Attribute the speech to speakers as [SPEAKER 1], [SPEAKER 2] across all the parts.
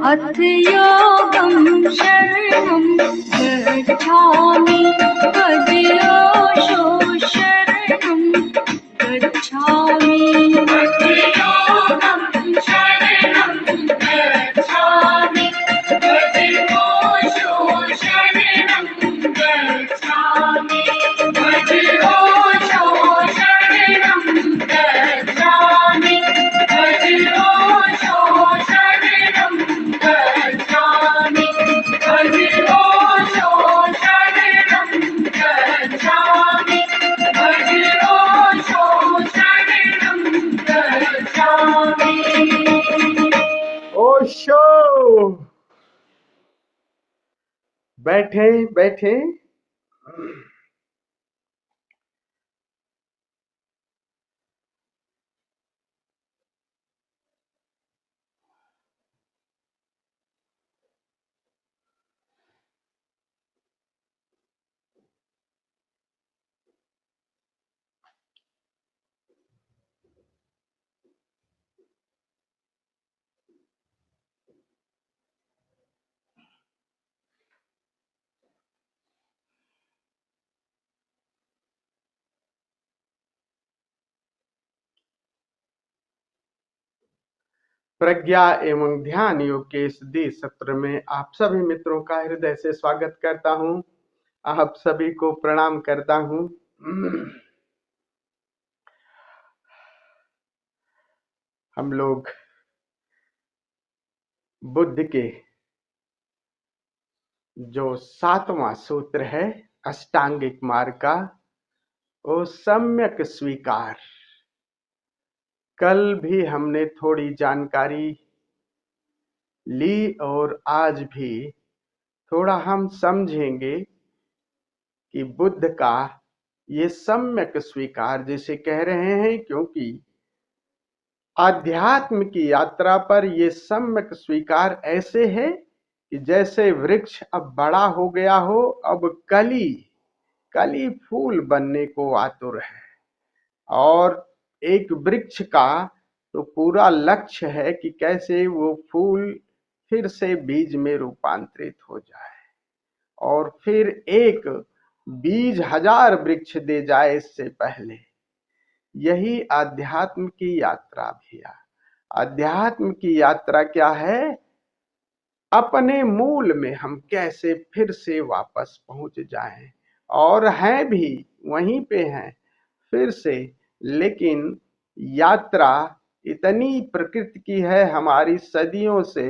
[SPEAKER 1] अथ योगं शरणं गच्छामि तद्योषो शरणं गच्छामि अथ योगं शरणं गच्छामि तद्योषो शरणं गच्छामि तद्योषो शरणं गच्छामि तद्योषो शरणं गच्छामि तद्योषो शरणं गच्छामि तद्योषो शरणं गच्छामि।
[SPEAKER 2] ओशो। बैठे बैठे। प्रज्ञा एवं ध्यान योग के इस दी सत्र में आप सभी मित्रों का हृदय से स्वागत करता हूं। आप सभी को प्रणाम करता हूं। हम लोग बुद्ध के जो 7वां सूत्र है अष्टांगिक मार्ग का, वो सम्यक स्वीकार, कल भी हमने थोड़ी जानकारी ली और आज भी थोड़ा हम समझेंगे कि बुद्ध का ये सम्यक स्वीकार जिसे कह रहे हैं, क्योंकि आध्यात्म की यात्रा पर ये सम्यक स्वीकार ऐसे है कि जैसे वृक्ष अब बड़ा हो गया हो, अब कली फूल बनने को आतुर है, और एक वृक्ष का तो पूरा लक्ष्य है कि कैसे वो फूल फिर से बीज में रूपांतरित हो जाए और फिर एक बीज 1000 वृक्ष दे जाए इससे पहले। यही आध्यात्म की यात्रा भी है। अध्यात्म की यात्रा क्या है? अपने मूल में हम कैसे फिर से वापस पहुंच जाएं, और हैं भी वहीं पे हैं फिर से, लेकिन यात्रा इतनी प्रकृति की है हमारी सदियों से,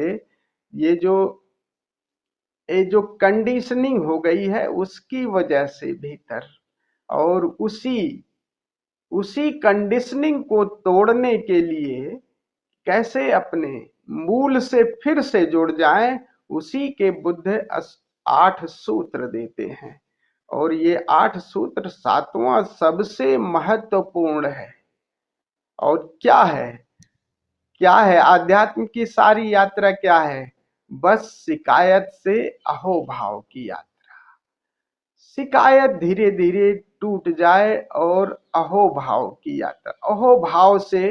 [SPEAKER 2] ये जो कंडीशनिंग हो गई है उसकी वजह से भीतर, और उसी कंडीशनिंग को तोड़ने के लिए कैसे अपने मूल से फिर से जुड़ जाएं, उसी के बुद्ध 8 सूत्र देते हैं। और ये 8 सूत्र 7वां सबसे महत्वपूर्ण है। और क्या है आध्यात्म की सारी यात्रा? क्या है? बस शिकायत से अहोभाव की यात्रा। शिकायत धीरे धीरे टूट जाए और अहोभाव की यात्रा। अहोभाव से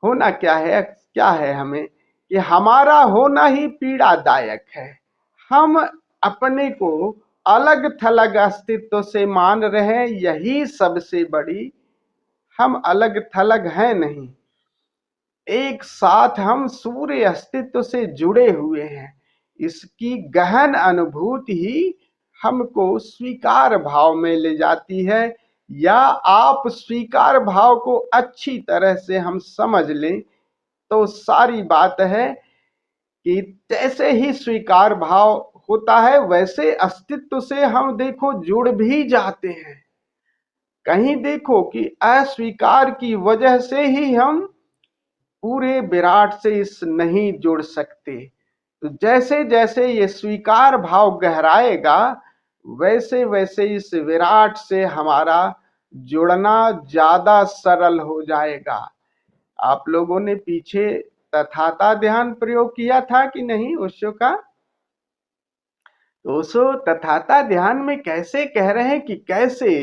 [SPEAKER 2] होना क्या है हमें कि हमारा होना ही पीड़ादायक है। हम अपने को अलग थलग अस्तित्व से मान रहे हैं, यही सबसे बड़ी, हम अलग थलग हैं नहीं, एक साथ हम सूर्य अस्तित्व से जुड़े हुए हैं। इसकी गहन अनुभूति ही हमको स्वीकार भाव में ले जाती है, या आप स्वीकार भाव को अच्छी तरह से हम समझ लें तो सारी बात है कि जैसे ही स्वीकार भाव होता है वैसे अस्तित्व से हम देखो जुड़ भी जाते हैं। कहीं देखो कि अस्वीकार की वजह से ही हम पूरे विराट से इस नहीं जुड़ सकते। तो जैसे जैसे ये स्वीकार भाव गहराएगा वैसे वैसे इस विराट से हमारा जुड़ना ज्यादा सरल हो जाएगा। आप लोगों ने पीछे तथाता ध्यान प्रयोग किया था कि नहीं ओशो का? ओशो तथाता ध्यान में कैसे कह रहे हैं कि कैसे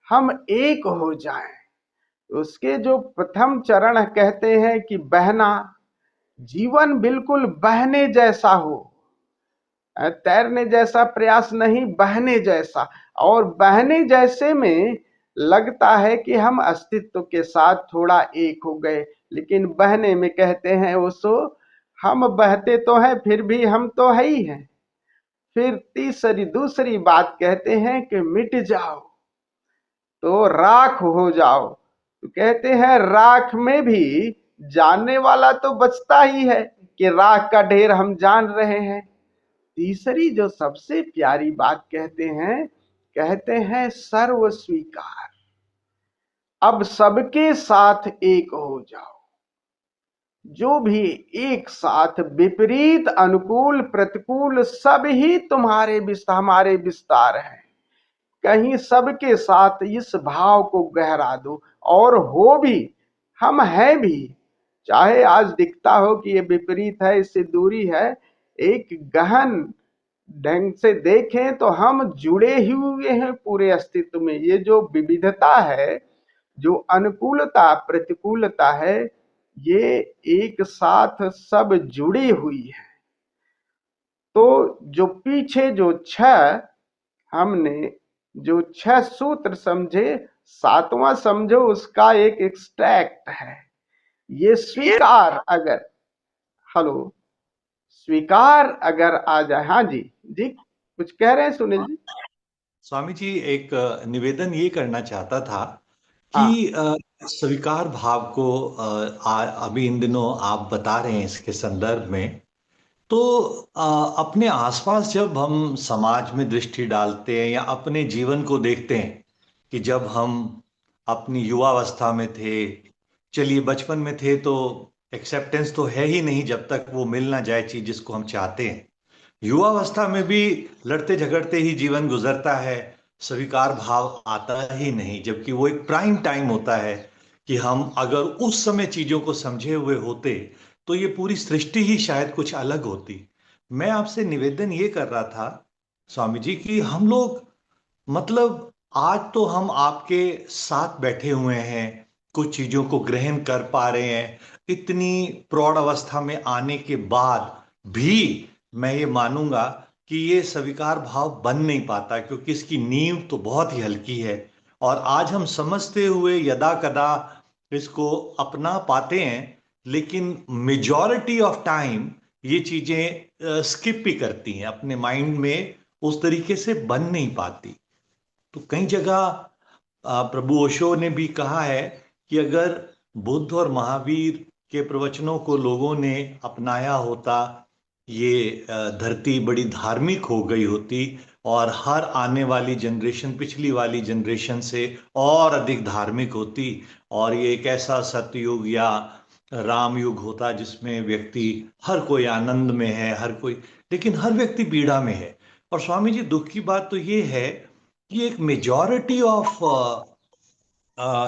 [SPEAKER 2] हम एक हो जाएं। उसके जो प्रथम चरण कहते हैं कि बहना, जीवन बिल्कुल बहने जैसा हो, तैरने जैसा प्रयास नहीं, बहने जैसा। और बहने जैसे में लगता है कि हम अस्तित्व के साथ थोड़ा एक हो गए, लेकिन बहने में कहते हैं ओशो, हम बहते तो हैं फिर भी हम तो है ही हैं। फिर दूसरी बात कहते हैं कि मिट जाओ तो राख हो जाओ। तो कहते हैं राख में भी जानने वाला तो बचता ही है, कि राख का ढेर हम जान रहे हैं। तीसरी जो सबसे प्यारी बात कहते हैं सर्व स्वीकार। अब सबके साथ एक हो जाओ। जो भी एक साथ विपरीत अनुकूल प्रतिकूल सब ही हमारे विस्तार हैं। कहीं सबके साथ इस भाव को गहरा दो, और हो भी, हम हैं भी। चाहे आज दिखता हो कि ये विपरीत है, इससे दूरी है, एक गहन ढंग से देखें तो हम जुड़े ही हुए हैं पूरे अस्तित्व में। ये जो विविधता है, जो अनुकूलता प्रतिकूलता है, ये एक साथ सब जुड़ी हुई है। तो जो पीछे जो हमने जो 6 सूत्र समझे, 7वां समझो उसका एक एक्सट्रैक्ट है। ये स्वीकार अगर, हेलो, स्वीकार अगर आ जाए। हाँ जी, जी कुछ कह रहे हैं सुनील जी?
[SPEAKER 3] स्वामी जी, एक निवेदन ये करना चाहता था
[SPEAKER 2] हाँ,
[SPEAKER 3] कि स्वीकार भाव को अभी इन दिनों आप बता रहे हैं इसके संदर्भ में, तो अपने आसपास जब हम समाज में दृष्टि डालते हैं या अपने जीवन को देखते हैं कि जब हम अपनी युवावस्था में थे, चलिए बचपन में थे, तो एक्सेप्टेंस तो है ही नहीं जब तक वो मिल ना जाए चीज जिसको हम चाहते हैं। युवावस्था में भी लड़ते झगड़ते ही जीवन गुजरता है, स्वीकार भाव आता ही नहीं, जबकि वो एक प्राइम टाइम होता है कि हम अगर उस समय चीजों को समझे हुए होते तो ये पूरी सृष्टि ही शायद कुछ अलग होती। मैं आपसे निवेदन ये कर रहा था स्वामी जी कि हम लोग, मतलब आज तो हम आपके साथ बैठे हुए हैं, कुछ चीजों को ग्रहण कर पा रहे हैं, इतनी प्रौढ़ अवस्था में आने के बाद भी मैं ये मानूंगा कि ये स्वीकार भाव बन नहीं पाता, क्योंकि इसकी नींव तो बहुत ही हल्की है। और आज हम समझते हुए यदा कदा इसको अपना पाते हैं, लेकिन मेजॉरिटी ऑफ टाइम ये चीजें स्किप भी करती हैं, अपने माइंड में उस तरीके से बन नहीं पाती। तो कई जगह प्रभु ओशो ने भी कहा है कि अगर बुद्ध और महावीर के प्रवचनों को लोगों ने अपनाया होता, ये धरती बड़ी धार्मिक हो गई होती और हर आने वाली जनरेशन पिछली वाली जनरेशन से और अधिक धार्मिक होती, और ये एक ऐसा सतयुग या राम युग होता जिसमें व्यक्ति, हर कोई आनंद में है, हर कोई, लेकिन हर व्यक्ति पीड़ा में है। और स्वामी जी, दुख की बात तो ये है कि एक मेजॉरिटी ऑफ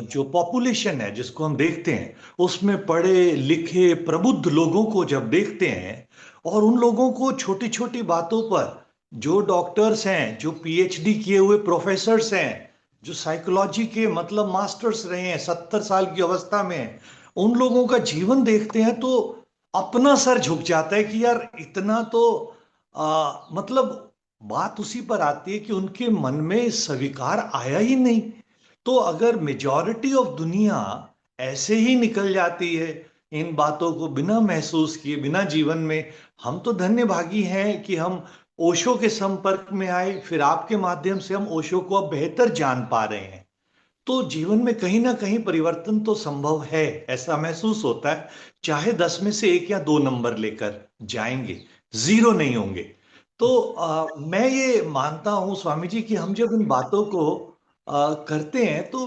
[SPEAKER 3] जो पॉपुलेशन है जिसको हम देखते हैं, उसमें पढ़े लिखे प्रबुद्ध लोगों को जब देखते हैं, और उन लोगों को छोटी छोटी बातों पर, जो डॉक्टर्स हैं, जो पीएचडी किए हुए प्रोफेसर्स हैं, जो साइकोलॉजी के मतलब मास्टर्स रहे हैं, 70 साल की अवस्था में, उन लोगों का जीवन देखते हैं तो अपना सर झुक जाता है कि यार इतना तो मतलब बात उसी पर आती है कि उनके मन में स्वीकार आया ही नहीं। तो अगर मेजॉरिटी ऑफ दुनिया ऐसे ही निकल जाती है इन बातों को बिना महसूस किए, बिना जीवन में, हम तो धन्य भागी हैं कि हम ओशो के संपर्क में आए, फिर आपके माध्यम से हम ओशो को अब बेहतर जान पा रहे हैं। तो जीवन में कहीं ना कहीं परिवर्तन तो संभव है, ऐसा महसूस होता है। चाहे 10 में से 1 या 2 नंबर लेकर जाएंगे, 0 नहीं होंगे। तो मैं ये मानता हूं स्वामी जी कि हम जब इन बातों को करते हैं तो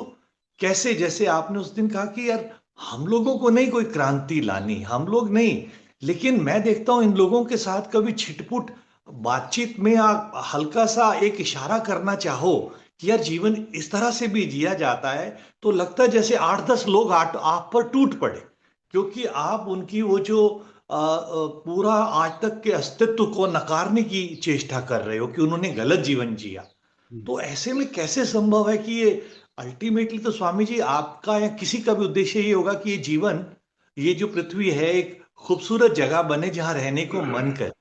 [SPEAKER 3] कैसे, जैसे आपने उस दिन कहा कि यार हम लोगों को नहीं कोई क्रांति लानी, हम लोग नहीं, लेकिन मैं देखता हूं इन लोगों के साथ कभी छिटपुट बातचीत में आप हल्का सा एक इशारा करना चाहो कि यार जीवन इस तरह से भी जिया जाता है, तो लगता है जैसे 8-10 लोग आप पर टूट पड़े, क्योंकि आप उनकी वो जो पूरा आज तक के अस्तित्व को नकारने की चेष्टा कर रहे हो कि उन्होंने गलत जीवन जिया। तो ऐसे में कैसे संभव है कि ये अल्टीमेटली, तो स्वामी जी आपका या किसी का भी उद्देश्य ये होगा कि ये जीवन, ये जो पृथ्वी है, एक खूबसूरत जगह बने जहां रहने को मन करे।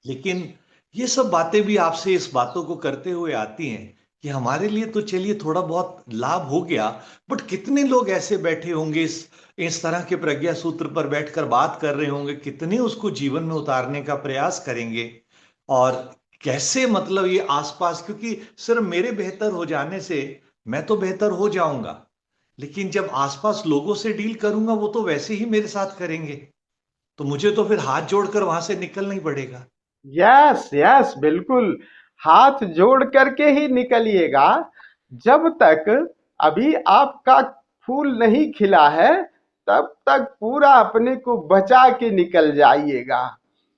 [SPEAKER 3] लेकिन ये सब बातें भी आपसे इस बातों को करते हुए आती हैं कि हमारे लिए तो चलिए थोड़ा बहुत लाभ हो गया, बट कितने लोग ऐसे बैठे होंगे इस तरह के प्रज्ञा सूत्र पर बैठकर बात कर रहे होंगे, कितने उसको जीवन में उतारने का प्रयास करेंगे, और कैसे मतलब ये आसपास, क्योंकि सिर्फ मेरे बेहतर हो जाने से मैं तो बेहतर हो जाऊंगा, लेकिन जब आसपास लोगों से डील करूंगा वो तो वैसे ही मेरे साथ करेंगे, तो मुझे तो फिर हाथ जोड़कर वहां से निकलना ही पड़ेगा।
[SPEAKER 2] यस यस, बिल्कुल। हाथ जोड़ करके ही निकलिएगा। जब तक अभी आपका फूल नहीं खिला है, तब तक पूरा अपने को बचा के निकल जाइएगा।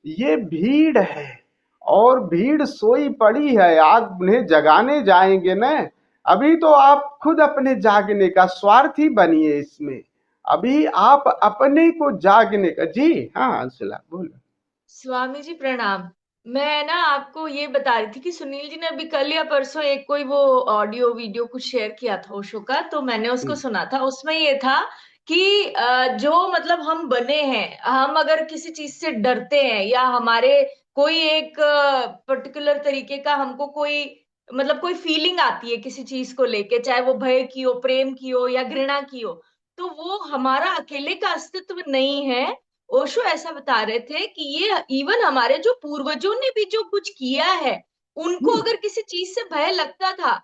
[SPEAKER 2] ये भीड़ है, और भीड़ सोई पड़ी है, आप उन्हें जगाने जाएंगे ना। अभी तो आप खुद अपने जागने का स्वार्थी बनिए इसमें। अभी आप अपने को जागने का। जी हाँ अंशुला बोलो।
[SPEAKER 4] स्वामी जी प्रणाम। मैं ना आपको ये बता रही थी कि सुनील जी ने अभी कल या परसों एक कोई वो ऑडियो वीडियो कुछ शेयर किया था ओशो का, तो मैंने उसको सुना था। उसमें ये था कि जो मतलब हम बने हैं, हम अगर किसी चीज से डरते हैं या हमारे कोई एक पर्टिकुलर तरीके का हमको कोई मतलब कोई फीलिंग आती है किसी चीज को लेके, चाहे वो भय की हो, प्रेम की हो या घृणा की हो, तो वो हमारा अकेले का अस्तित्व नहीं है। ओशो ऐसा बता रहे थे कि ये इवन हमारे जो पूर्वजों ने भी जो कुछ किया है, उनको अगर किसी चीज से भय लगता था,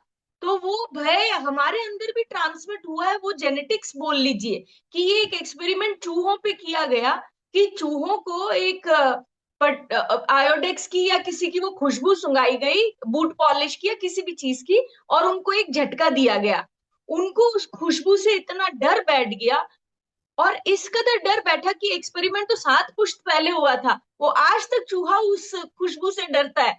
[SPEAKER 4] तो वो भय हमारे अंदर भी ट्रांसमिट हुआ है। वो जेनेटिक्स बोल लीजिए कि ये एक एक्सपेरिमेंट चूहों पे किया गया कि चूहों को एक आयोडेक्स की या किसी की वो खुशबू सुंघाई गई, बूट पॉलिश की या किसी भी चीज की, और उनको एक झटका दिया गया। उनको उस खुशबू से इतना डर बैठ गया, और इस कदर डर बैठा कि एक्सपेरिमेंट तो 7 पुश्त पहले हुआ था, वो आज तक चूहा उस खुशबू से डरता है।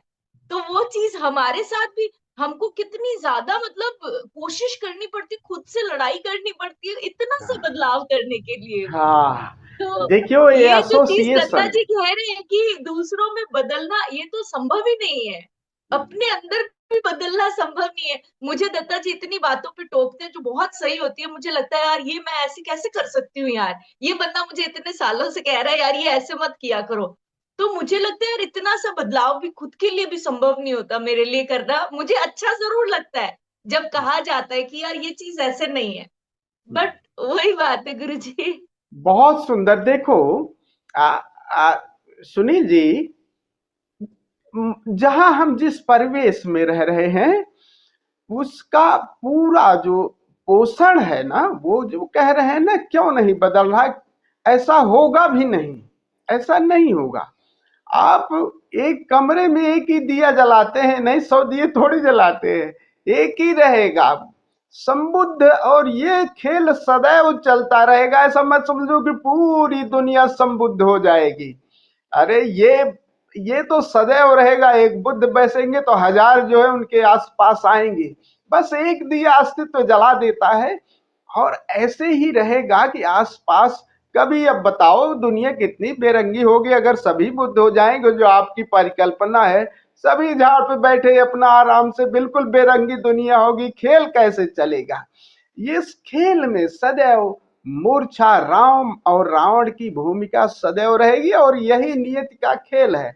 [SPEAKER 4] तो वो चीज हमारे साथ भी, हमको कितनी ज्यादा मतलब कोशिश करनी पड़ती, खुद से लड़ाई करनी पड़ती है इतना सा बदलाव करने के लिए भी।
[SPEAKER 2] हाँ,
[SPEAKER 4] तो
[SPEAKER 2] देखियो ये
[SPEAKER 4] ये जो चीज दत्ता
[SPEAKER 2] एसोसिएशन।
[SPEAKER 4] जी कह रहे हैं कि दूसरों में बदलना, ये तो संभव ही नहीं है। अपने अंदर भी बदलना संभव नहीं है। मुझे दत्ता जी इतनी बातों पे टोकते हैं जो बहुत सही होती है, मुझे लगता है यार ये मैं ऐसे कैसे कर सकती हूँ यार, ये बंदा मुझे इतने सालों से कह रहा है यार ये ऐसे मत किया करो। तो मुझे लगता है यार इतना सा बदलाव भी खुद के लिए भी संभव नहीं होता मेरे लिए करना। मुझे अच्छा जरूर लगता है जब कहा जाता है कि यार ये चीज ऐसे नहीं है, बट वही बात है गुरु जी।
[SPEAKER 2] बहुत सुंदर। देखो आ, आ, सुनील जी, जहां हम जिस परिवेश में रह रहे हैं, उसका पूरा जो पोषण है ना, वो जो कह रहे हैं ना क्यों नहीं बदल रहा है, ऐसा होगा भी नहीं। ऐसा नहीं होगा। आप एक कमरे में एक ही दिया जलाते हैं, नहीं 100 दिए थोड़ी जलाते हैं। एक ही रहेगा संबुद्ध, और ये खेल सदैव चलता रहेगा। ऐसा मत समझो कि पूरी दुनिया संबुद्ध हो जाएगी। अरे ये तो सदैव रहेगा। एक बुद्ध बैसेंगे तो 1000 जो है उनके आसपास आएंगे। बस एक दिया अस्तित्व जला देता है, और ऐसे ही रहेगा कि आसपास। कभी अब बताओ दुनिया कितनी बेरंगी होगी अगर सभी बुद्ध हो जाएंगे, जो आपकी परिकल्पना है। सभी झाड़ पे बैठे अपना आराम से, बिल्कुल बेरंगी दुनिया होगी, खेल कैसे चलेगा। इस खेल में सदैव मूर्छा, राम और रावण की भूमिका सदैव रहेगी, और यही नियति का खेल है।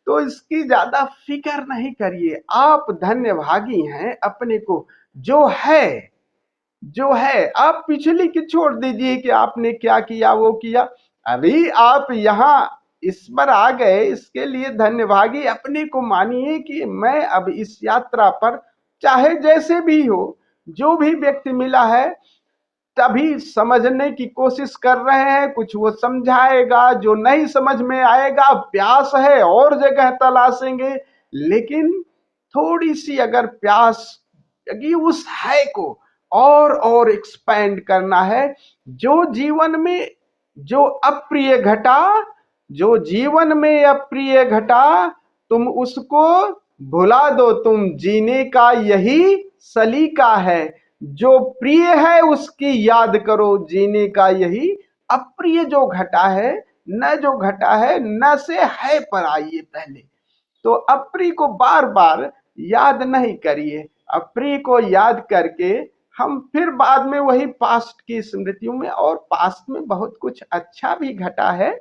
[SPEAKER 2] तो इसकी ज्यादा फिक्र नहीं करिए। आप धन्यभागी हैं अपने को जो है। जो है आप पिछली की छोड़ दीजिए कि आपने क्या किया वो किया। अभी आप यहाँ इस पर आ गए, इसके लिए धन्यभागी अपने को मानिए कि मैं अब इस यात्रा पर, चाहे जैसे भी हो, जो भी व्यक्ति मिला है तभी समझने की कोशिश कर रहे हैं। कुछ वो समझाएगा, जो नहीं समझ में आएगा प्यास है और जगह तलाशेंगे। लेकिन थोड़ी सी अगर प्यास लगी उस है को और एक्सपैंड करना है। जो जीवन में जो अप्रिय घटा, जो जीवन में अप्रिय घटा, तुम उसको भुला दो। तुम जीने का यही सलीका है। जो प्रिय है उसकी याद करो, जीने का यही। अप्रिय जो घटा है, न जो घटा है, न से है पर आइए पहले। तो अप्रिय को बार बार याद नहीं करिए। अप्रिय को याद करके हम फिर बाद में वही पास्ट की स्मृतियों में, और पास्ट में बहुत कुछ अच्छा भी घटा है,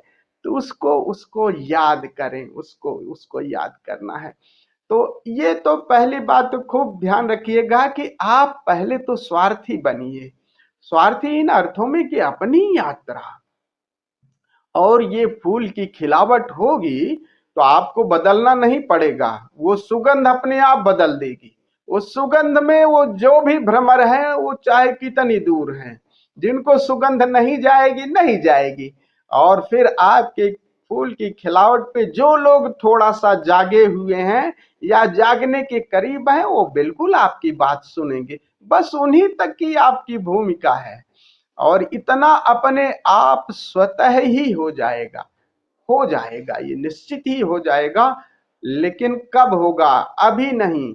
[SPEAKER 2] तो उसको उसको याद करें, उसको उसको याद करना है। तो ये तो पहली बात, तो खूब ध्यान रखिएगा कि आप पहले तो स्वार्थी बनिए। स्वार्थी इन अर्थों में कि अपनी यात्रा और ये फूल की खिलावट होगी तो आपको बदलना नहीं पड़ेगा, वो सुगंध अपने आप बदल देगी। उस सुगंध में वो जो भी भ्रमर है, वो चाहे कितनी दूर है, जिनको सुगंध नहीं जाएगी नहीं जाएगी। और फिर आपके फूल की खिलावट पे जो लोग थोड़ा सा जागे हुए हैं या जागने के करीब हैं, वो बिल्कुल आपकी बात सुनेंगे। बस उन्हीं तक की आपकी भूमिका है, और इतना अपने आप स्वतः ही हो जाएगा, हो जाएगा, ये निश्चित ही हो जाएगा। लेकिन कब होगा? अभी नहीं।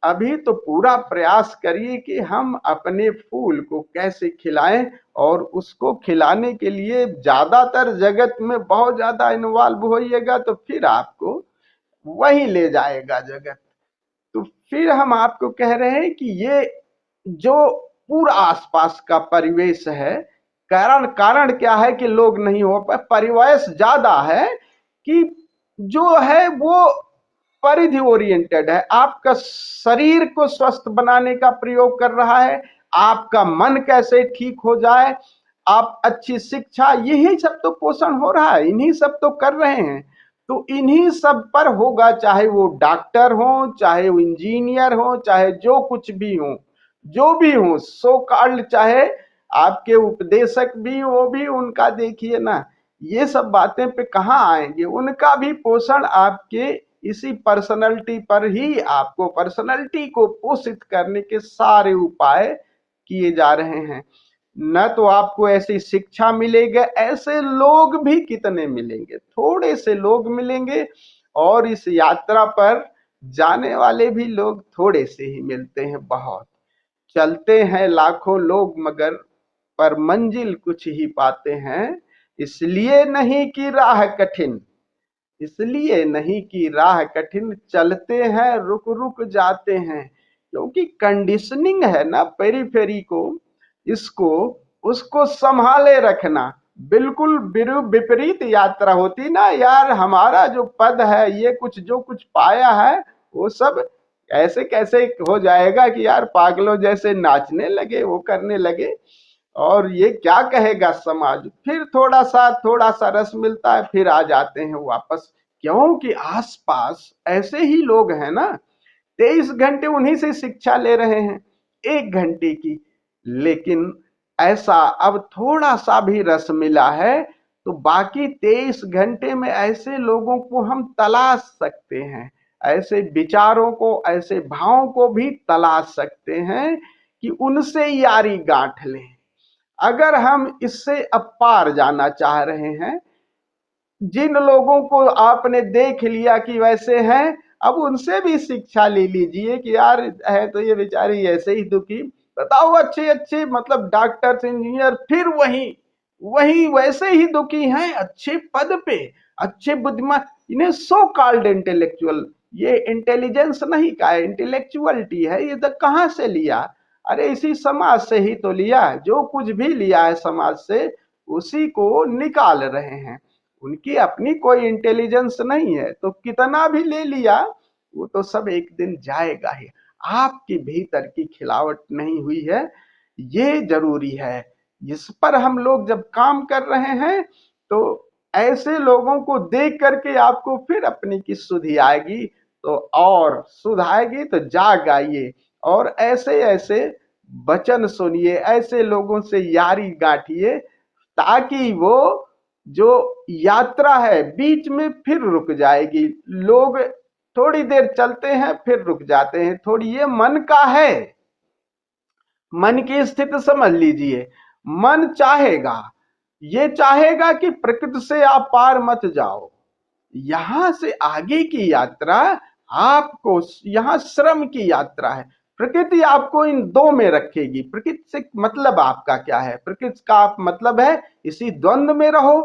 [SPEAKER 2] अभी तो पूरा प्रयास करिए कि हम अपने फूल को कैसे खिलाएं, और उसको खिलाने के लिए ज्यादातर जगत में बहुत ज्यादा इन्वॉल्व होइएगा तो फिर आपको वही ले जाएगा जगत। तो फिर हम आपको कह रहे हैं कि ये जो पूरा आसपास का परिवेश है, कारण क्या है कि लोग नहीं हो पाए? परिवेश ज्यादा है कि जो है वो परिधि ओरिएंटेड है, आपका शरीर को स्वस्थ बनाने का प्रयोग कर रहा है, आपका मन कैसे ठीक हो जाए, आप अच्छी शिक्षा, यही सब तो पोषण हो रहा है, इन्हीं सब तो कर रहे हैं। तो इन्हीं सब पर होगा, चाहे वो डॉक्टर हो, चाहे वो इंजीनियर हो, चाहे जो कुछ भी हो, जो भी हो सो कॉल्ड, चाहे आपके उपदेशक भी, वो भी उनका देखिए ना, ये सब बातें पे कहाँ आएंगे? उनका भी पोषण आपके इसी पर्सनैलिटी पर ही, आपको पर्सनैलिटी को पोषित करने के सारे उपाय किए जा रहे हैं। न तो आपको ऐसी शिक्षा मिलेगी, ऐसे लोग भी कितने मिलेंगे, थोड़े से लोग मिलेंगे, और इस यात्रा पर जाने वाले भी लोग थोड़े से ही मिलते हैं। बहुत चलते हैं लाखों लोग, मगर पर मंजिल कुछ ही पाते हैं। इसलिए नहीं कि राह कठिन, इसलिए नहीं कि राह कठिन, चलते हैं रुक रुक जाते हैं। क्योंकि कंडीशनिंग है ना पेरीफेरी को, इसको उसको संभाले रखना। बिल्कुल विपरीत यात्रा होती ना यार, हमारा जो पद है, ये कुछ जो कुछ पाया है वो सब ऐसे कैसे हो जाएगा कि यार पागलों जैसे नाचने लगे, वो करने लगे, और ये क्या कहेगा समाज? फिर थोड़ा सा रस मिलता है, फिर आ जाते हैं वापस। क्योंकि आसपास ऐसे ही लोग हैं ना, 23 घंटे उन्हीं से शिक्षा ले रहे हैं, 1 घंटे की। लेकिन ऐसा अब थोड़ा सा भी रस मिला है तो बाकी 23 घंटे में ऐसे लोगों को हम तलाश सकते हैं, ऐसे विचारों को, ऐसे भावों को भी तलाश सकते हैं कि उनसे यारी गांठ लें। अगर हम इससे अपार जाना चाह रहे हैं, जिन लोगों को आपने देख लिया कि वैसे हैं, अब उनसे भी शिक्षा ले लीजिए कि यार है तो ये बेचारी ऐसे ही दुखी, बताओ अच्छे अच्छे मतलब डॉक्टर्स, इंजीनियर, फिर वही वही वैसे ही दुखी हैं, अच्छे पद पे, अच्छे बुद्धिमान, इन्हें सो कॉल्ड इंटेलेक्चुअल, ये इंटेलिजेंस नहीं का इंटेलेक्चुअलिटी है, ये तो कहाँ से लिया? अरे इसी समाज से ही तो लिया, जो कुछ भी लिया है समाज से उसी को निकाल रहे हैं। उनकी अपनी कोई इंटेलिजेंस नहीं है, तो कितना भी ले लिया वो तो सब एक दिन जाएगा ही। आपके भीतर की खिलावट नहीं हुई है, ये जरूरी है। इस पर हम लोग जब काम कर रहे हैं तो ऐसे लोगों को देख करके आपको फिर अपनी की सुधि आएगी, तो और सुध आएगी तो जाग आइए, और ऐसे ऐसे वचन सुनिए, ऐसे लोगों से यारी गांठिए, ताकि वो जो यात्रा है बीच में फिर रुक जाएगी। लोग थोड़ी देर चलते हैं फिर रुक जाते हैं, थोड़ी ये मन का है, मन की स्थिति समझ लीजिए। मन चाहेगा, ये चाहेगा कि प्रकृति से आप पार मत जाओ, यहां से आगे की यात्रा आपको, यहां श्रम की यात्रा है। प्रकृति आपको इन दो में रखेगी। प्रकृति से मतलब आपका क्या है? प्रकृति का आप मतलब है इसी द्वंद्व में रहो,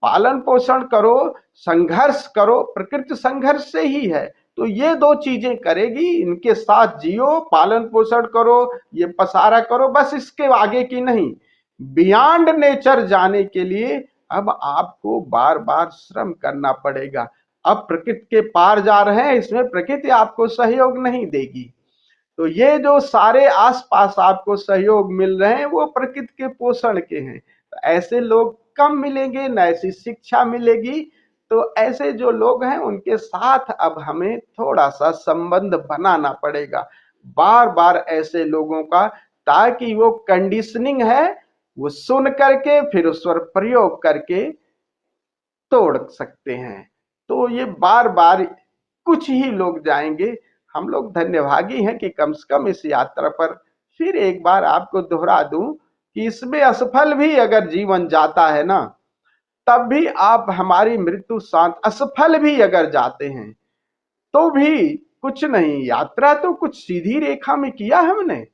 [SPEAKER 2] पालन पोषण करो, संघर्ष करो। प्रकृति संघर्ष से ही है, तो ये दो चीजें करेगी, इनके साथ जियो, पालन पोषण करो, ये पसारा करो, बस इसके आगे की नहीं। बियॉन्ड नेचर जाने के लिए अब आपको बार बार श्रम करना पड़ेगा। अब प्रकृति के पार जा रहे हैं, इसमें प्रकृति आपको सहयोग नहीं देगी। तो ये जो सारे आसपास आपको सहयोग मिल रहे हैं वो प्रकृति के पोषण के हैं। तो ऐसे लोग कम मिलेंगे, न ऐसी शिक्षा मिलेगी। तो ऐसे जो लोग हैं उनके साथ अब हमें थोड़ा सा संबंध बनाना पड़ेगा, बार बार ऐसे लोगों का, ताकि वो कंडीशनिंग है वो सुन करके फिर उस पर प्रयोग करके तोड़ सकते हैं। तो ये बार बार कुछ ही लोग जाएंगे। हम लोग धन्यभागी हैं कि कम से कम इस यात्रा पर फिर एक बार आपको दोहरा दूं कि इसमें असफल भी अगर जीवन जाता है ना, तब भी आप हमारी मृत्यु शांत, असफल भी अगर जाते हैं तो भी कुछ नहीं, यात्रा तो कुछ सीधी रेखा में किया हमने,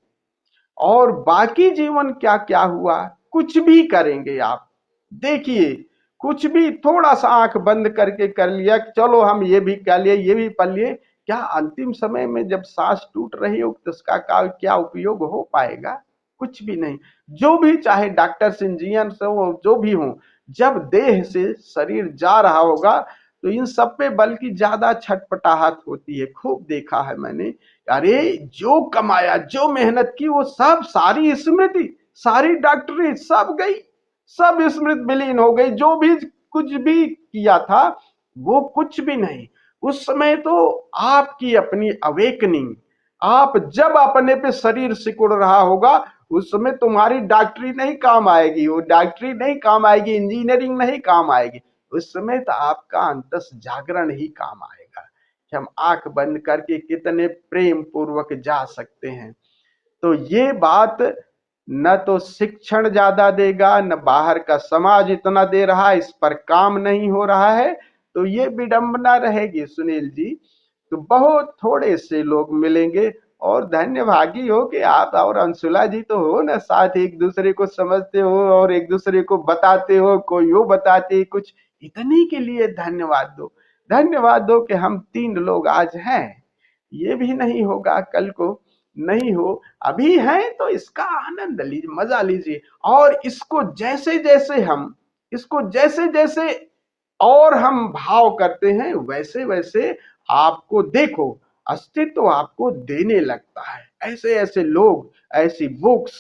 [SPEAKER 2] और बाकी जीवन क्या क्या हुआ कुछ भी करेंगे आप। देखिए कुछ भी थोड़ा सा आंख बंद करके कर लिया कि चलो हम ये भी कर लिए, ये भी पढ़ लिए, क्या अंतिम समय में जब सांस टूट रही हो तो उसका क्या उपयोग हो पाएगा? कुछ भी नहीं। जो भी चाहे डॉक्टर इंजीनियर से हो, जो भी हो, जब देह से शरीर जा रहा होगा तो इन सब पे बल्कि ज्यादा छटपटाहट होती है। खूब देखा है मैंने, अरे जो कमाया, जो मेहनत की, वो सब सारी स्मृति, सारी डॉक्टरी सब गई, सब स्मृति विलीन हो गई। जो भी कुछ भी किया था वो कुछ भी नहीं। उस समय तो आपकी अपनी अवेकनिंग, आप जब अपने पे शरीर सिकुड़ रहा होगा उस समय तुम्हारी डॉक्टरी नहीं काम आएगी, वो डॉक्टरी नहीं काम आएगी, इंजीनियरिंग नहीं काम आएगी। उस समय तो आपका अंतस जागरण ही काम आएगा कि हम आंख बंद करके कितने प्रेम पूर्वक जा सकते हैं। तो ये बात न तो शिक्षण ज्यादा देगा, न बाहर का समाज इतना दे रहा है, इस पर काम नहीं हो रहा है। तो ये विडंबना रहेगी सुनील जी। तो बहुत थोड़े से लोग मिलेंगे, और धन्यभागी हो कि आप और अंशुला जी तो हो ना, साथ एक दूसरे को समझते हो और एक दूसरे को बताते हो, कोई वो बताते कुछ, इतने के लिए धन्यवाद दो। धन्यवाद दो कि हम 3 लोग आज हैं। ये भी नहीं होगा कल को, नहीं हो, अभी है तो इसका आनंद लीजिए, मजा लीजिए। और इसको जैसे जैसे हम, इसको जैसे जैसे और हम भाव करते हैं वैसे वैसे आपको देखो अस्तित्व आपको देने लगता है। ऐसे ऐसे लोग, ऐसी बुक्स,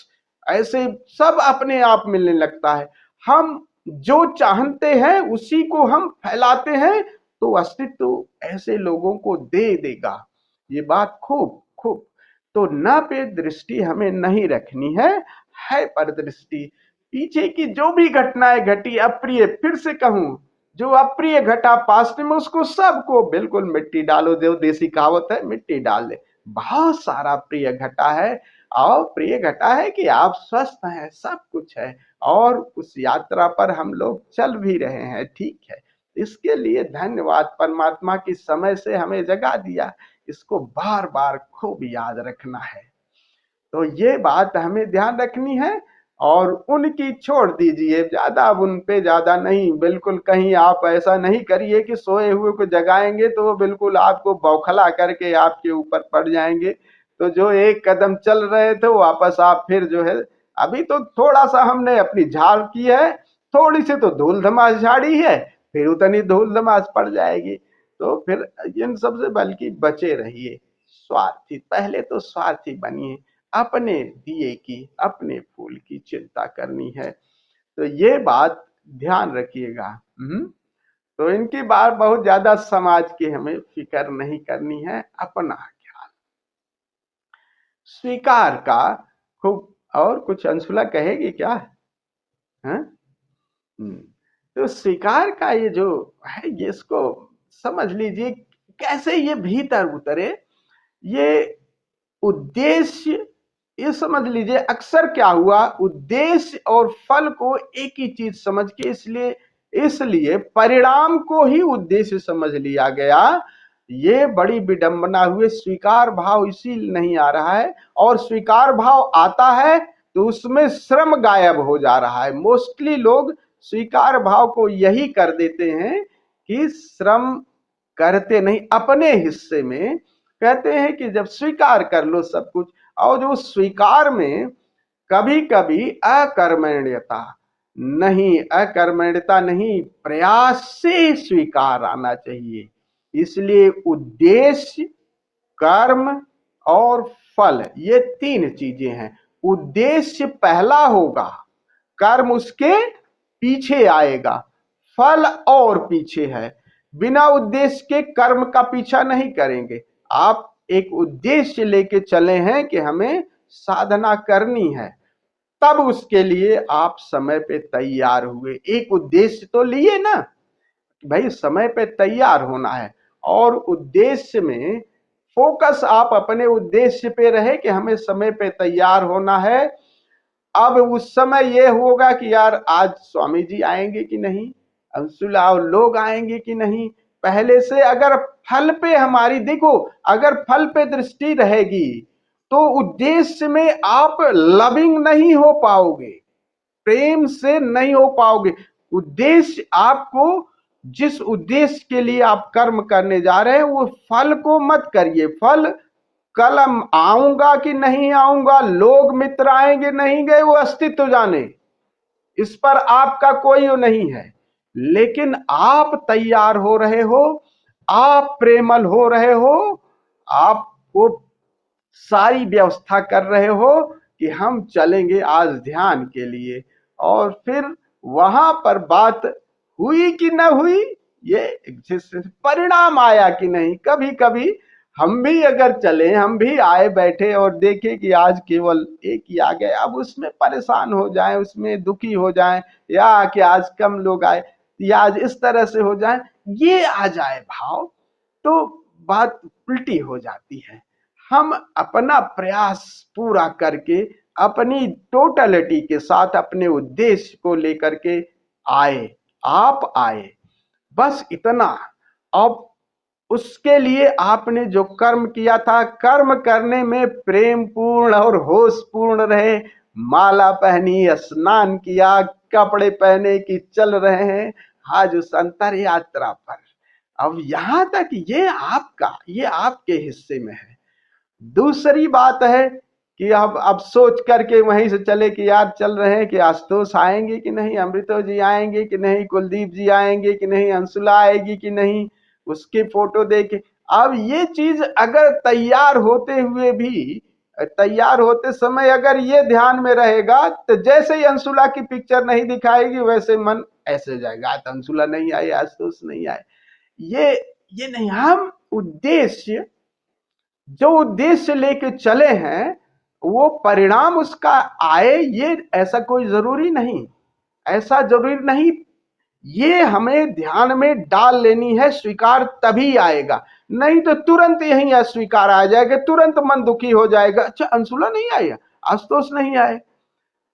[SPEAKER 2] ऐसे सब अपने आप मिलने लगता है। हम जो चाहते हैं उसी को हम फैलाते हैं तो अस्तित्व ऐसे लोगों को दे देगा। ये बात खूब खूब। तो न पे दृष्टि हमें नहीं रखनी है पर दृष्टि। पीछे की जो भी घटनाएं घटी अप्रिय, फिर से कहूं, जो अप्रिय घटा पास्ट में उसको सबको बिल्कुल मिट्टी डालो, जो देसी कहावत है, मिट्टी डाल दे। बहुत सारा प्रिय घटा है, और प्रिय घटा है कि आप स्वस्थ हैं, सब कुछ है, और उस यात्रा पर हम लोग चल भी रहे हैं। ठीक है, इसके लिए धन्यवाद परमात्मा की समय से हमें जगा दिया। इसको बार बार खूब याद रखना है। तो ये बात हमें ध्यान रखनी है, और उनकी छोड़ दीजिए, ज्यादा अब उन पे ज्यादा नहीं। बिल्कुल कहीं आप ऐसा नहीं करिए कि सोए हुए को जगाएंगे तो वो बिल्कुल आपको बौखला करके आपके ऊपर पड़ जाएंगे। तो जो एक कदम चल रहे थे वापस आप फिर जो है, अभी तो थोड़ा सा हमने अपनी झाड़ की है, थोड़ी सी तो धूल धमास झाड़ी है, फिर उतनी धूल धमास पड़ जाएगी। तो फिर इन सबसे बल्कि बचे रहिए। स्वार्थी, पहले तो स्वार्थी बनिए, अपने दिए की, अपने फूल की चिंता करनी है। तो ये बात ध्यान रखिएगा। तो इनकी बात बहुत ज्यादा समाज की हमें फिक्र नहीं करनी है, अपना ख्याल स्वीकार का खूब। और कुछ अंशुला कहेगी क्या? है? तो स्वीकार का ये जो है, ये इसको समझ लीजिए कैसे ये भीतर उतरे। ये उद्देश्य, ये समझ लीजिए अक्सर क्या हुआ, उद्देश्य और फल को एक ही चीज समझ के, इसलिए परिणाम को ही उद्देश्य समझ लिया गया। ये बड़ी विडंबना हुई। स्वीकार भाव इसी नहीं आ रहा है, और स्वीकार भाव आता है तो उसमें श्रम गायब हो जा रहा है। मोस्टली लोग स्वीकार भाव को यही कर देते हैं कि श्रम करते नहीं, अपने हिस्से में कहते हैं कि जब स्वीकार कर लो सब कुछ, और जो स्वीकार में कभी कभी अकर्मण्यता नहीं, प्रयास से स्वीकार आना चाहिए। इसलिए उद्देश्य, कर्म और फल, ये 3 चीजें हैं। उद्देश्य पहला होगा, कर्म उसके पीछे आएगा, फल और पीछे है। बिना उद्देश्य के कर्म का पीछा नहीं करेंगे। आप एक उद्देश्य लेके चले हैं कि हमें साधना करनी है, तब उसके लिए आप समय पे तैयार हुए। एक उद्देश्य तो लिए ना, भाई समय पे तैयार होना है, और उद्देश्य में फोकस आप अपने उद्देश्य पे रहे कि हमें समय पे तैयार होना है। अब उस समय ये होगा कि यार आज स्वामी जी आएंगे कि नहीं, अंशुला और लोग आएंगे कि नहीं। पहले से अगर फल पे हमारी, देखो अगर फल पे दृष्टि रहेगी तो उद्देश्य में आप लविंग नहीं हो पाओगे, प्रेम से नहीं हो पाओगे। उद्देश्य, आपको जिस उद्देश्य के लिए आप कर्म करने जा रहे हैं वो फल को मत करिए। फल कल आऊंगा कि नहीं आऊंगा, लोग मित्र आएंगे नहीं गए, वो अस्तित्व जाने, इस पर आपका कोई वो नहीं है। लेकिन आप तैयार हो रहे हो, आप प्रेमल हो रहे हो, आप वो सारी व्यवस्था कर रहे हो कि हम चलेंगे आज ध्यान के लिए, और फिर वहां पर बात हुई कि न हुई, ये परिणाम आया कि नहीं। कभी कभी हम भी अगर चले, हम भी आए बैठे और देखे कि आज केवल एक ही आ गए, अब उसमें परेशान हो जाए, उसमें दुखी हो जाए, या कि आज कम लोग आए, या आज इस तरह से हो जाए, ये आ जाए भाव, तो बात उल्टी हो जाती है। हम अपना प्रयास पूरा करके अपनी टोटलिटी के साथ अपने उद्देश्य को लेकर के आए, आप आए, बस इतना। अब उसके लिए आपने जो कर्म किया था, कर्म करने में प्रेम पूर्ण और होश पूर्ण रहे। माला पहनी, स्नान किया, कपड़े पहने कि चल रहे हैं आज उस अंतर यात्रा पर। अब यहां तक ये आपका, ये आपके हिस्से में है। दूसरी बात है कि अब सोच करके वहीं से चले कि यार चल रहे हैं कि आशुतोष आएंगे कि नहीं, अमृतो जी आएंगे कि नहीं, कुलदीप जी आएंगे कि नहीं, अंशुला आएगी कि नहीं, उसकी फोटो देखे। अब ये चीज अगर तैयार होते हुए भी, तैयार होते समय अगर ये ध्यान में रहेगा, तो जैसे ही अंशुला की पिक्चर नहीं दिखाएगी वैसे मन ऐसे जाएगा, आज अंशुला नहीं आए, आशुतोष नहीं आए। ये नहीं, हम उद्देश्य, जो उद्देश्य लेके चले हैं वो परिणाम उसका आए, ये ऐसा कोई जरूरी नहीं, ऐसा जरूरी नहीं। ये हमें ध्यान में डाल लेनी है, स्वीकार तभी आएगा, नहीं तो तुरंत यही अस्वीकार आ जाएगा, तुरंत मन दुखी हो जाएगा। अच्छा अंशुला नहीं आया, आशुतोष नहीं आए,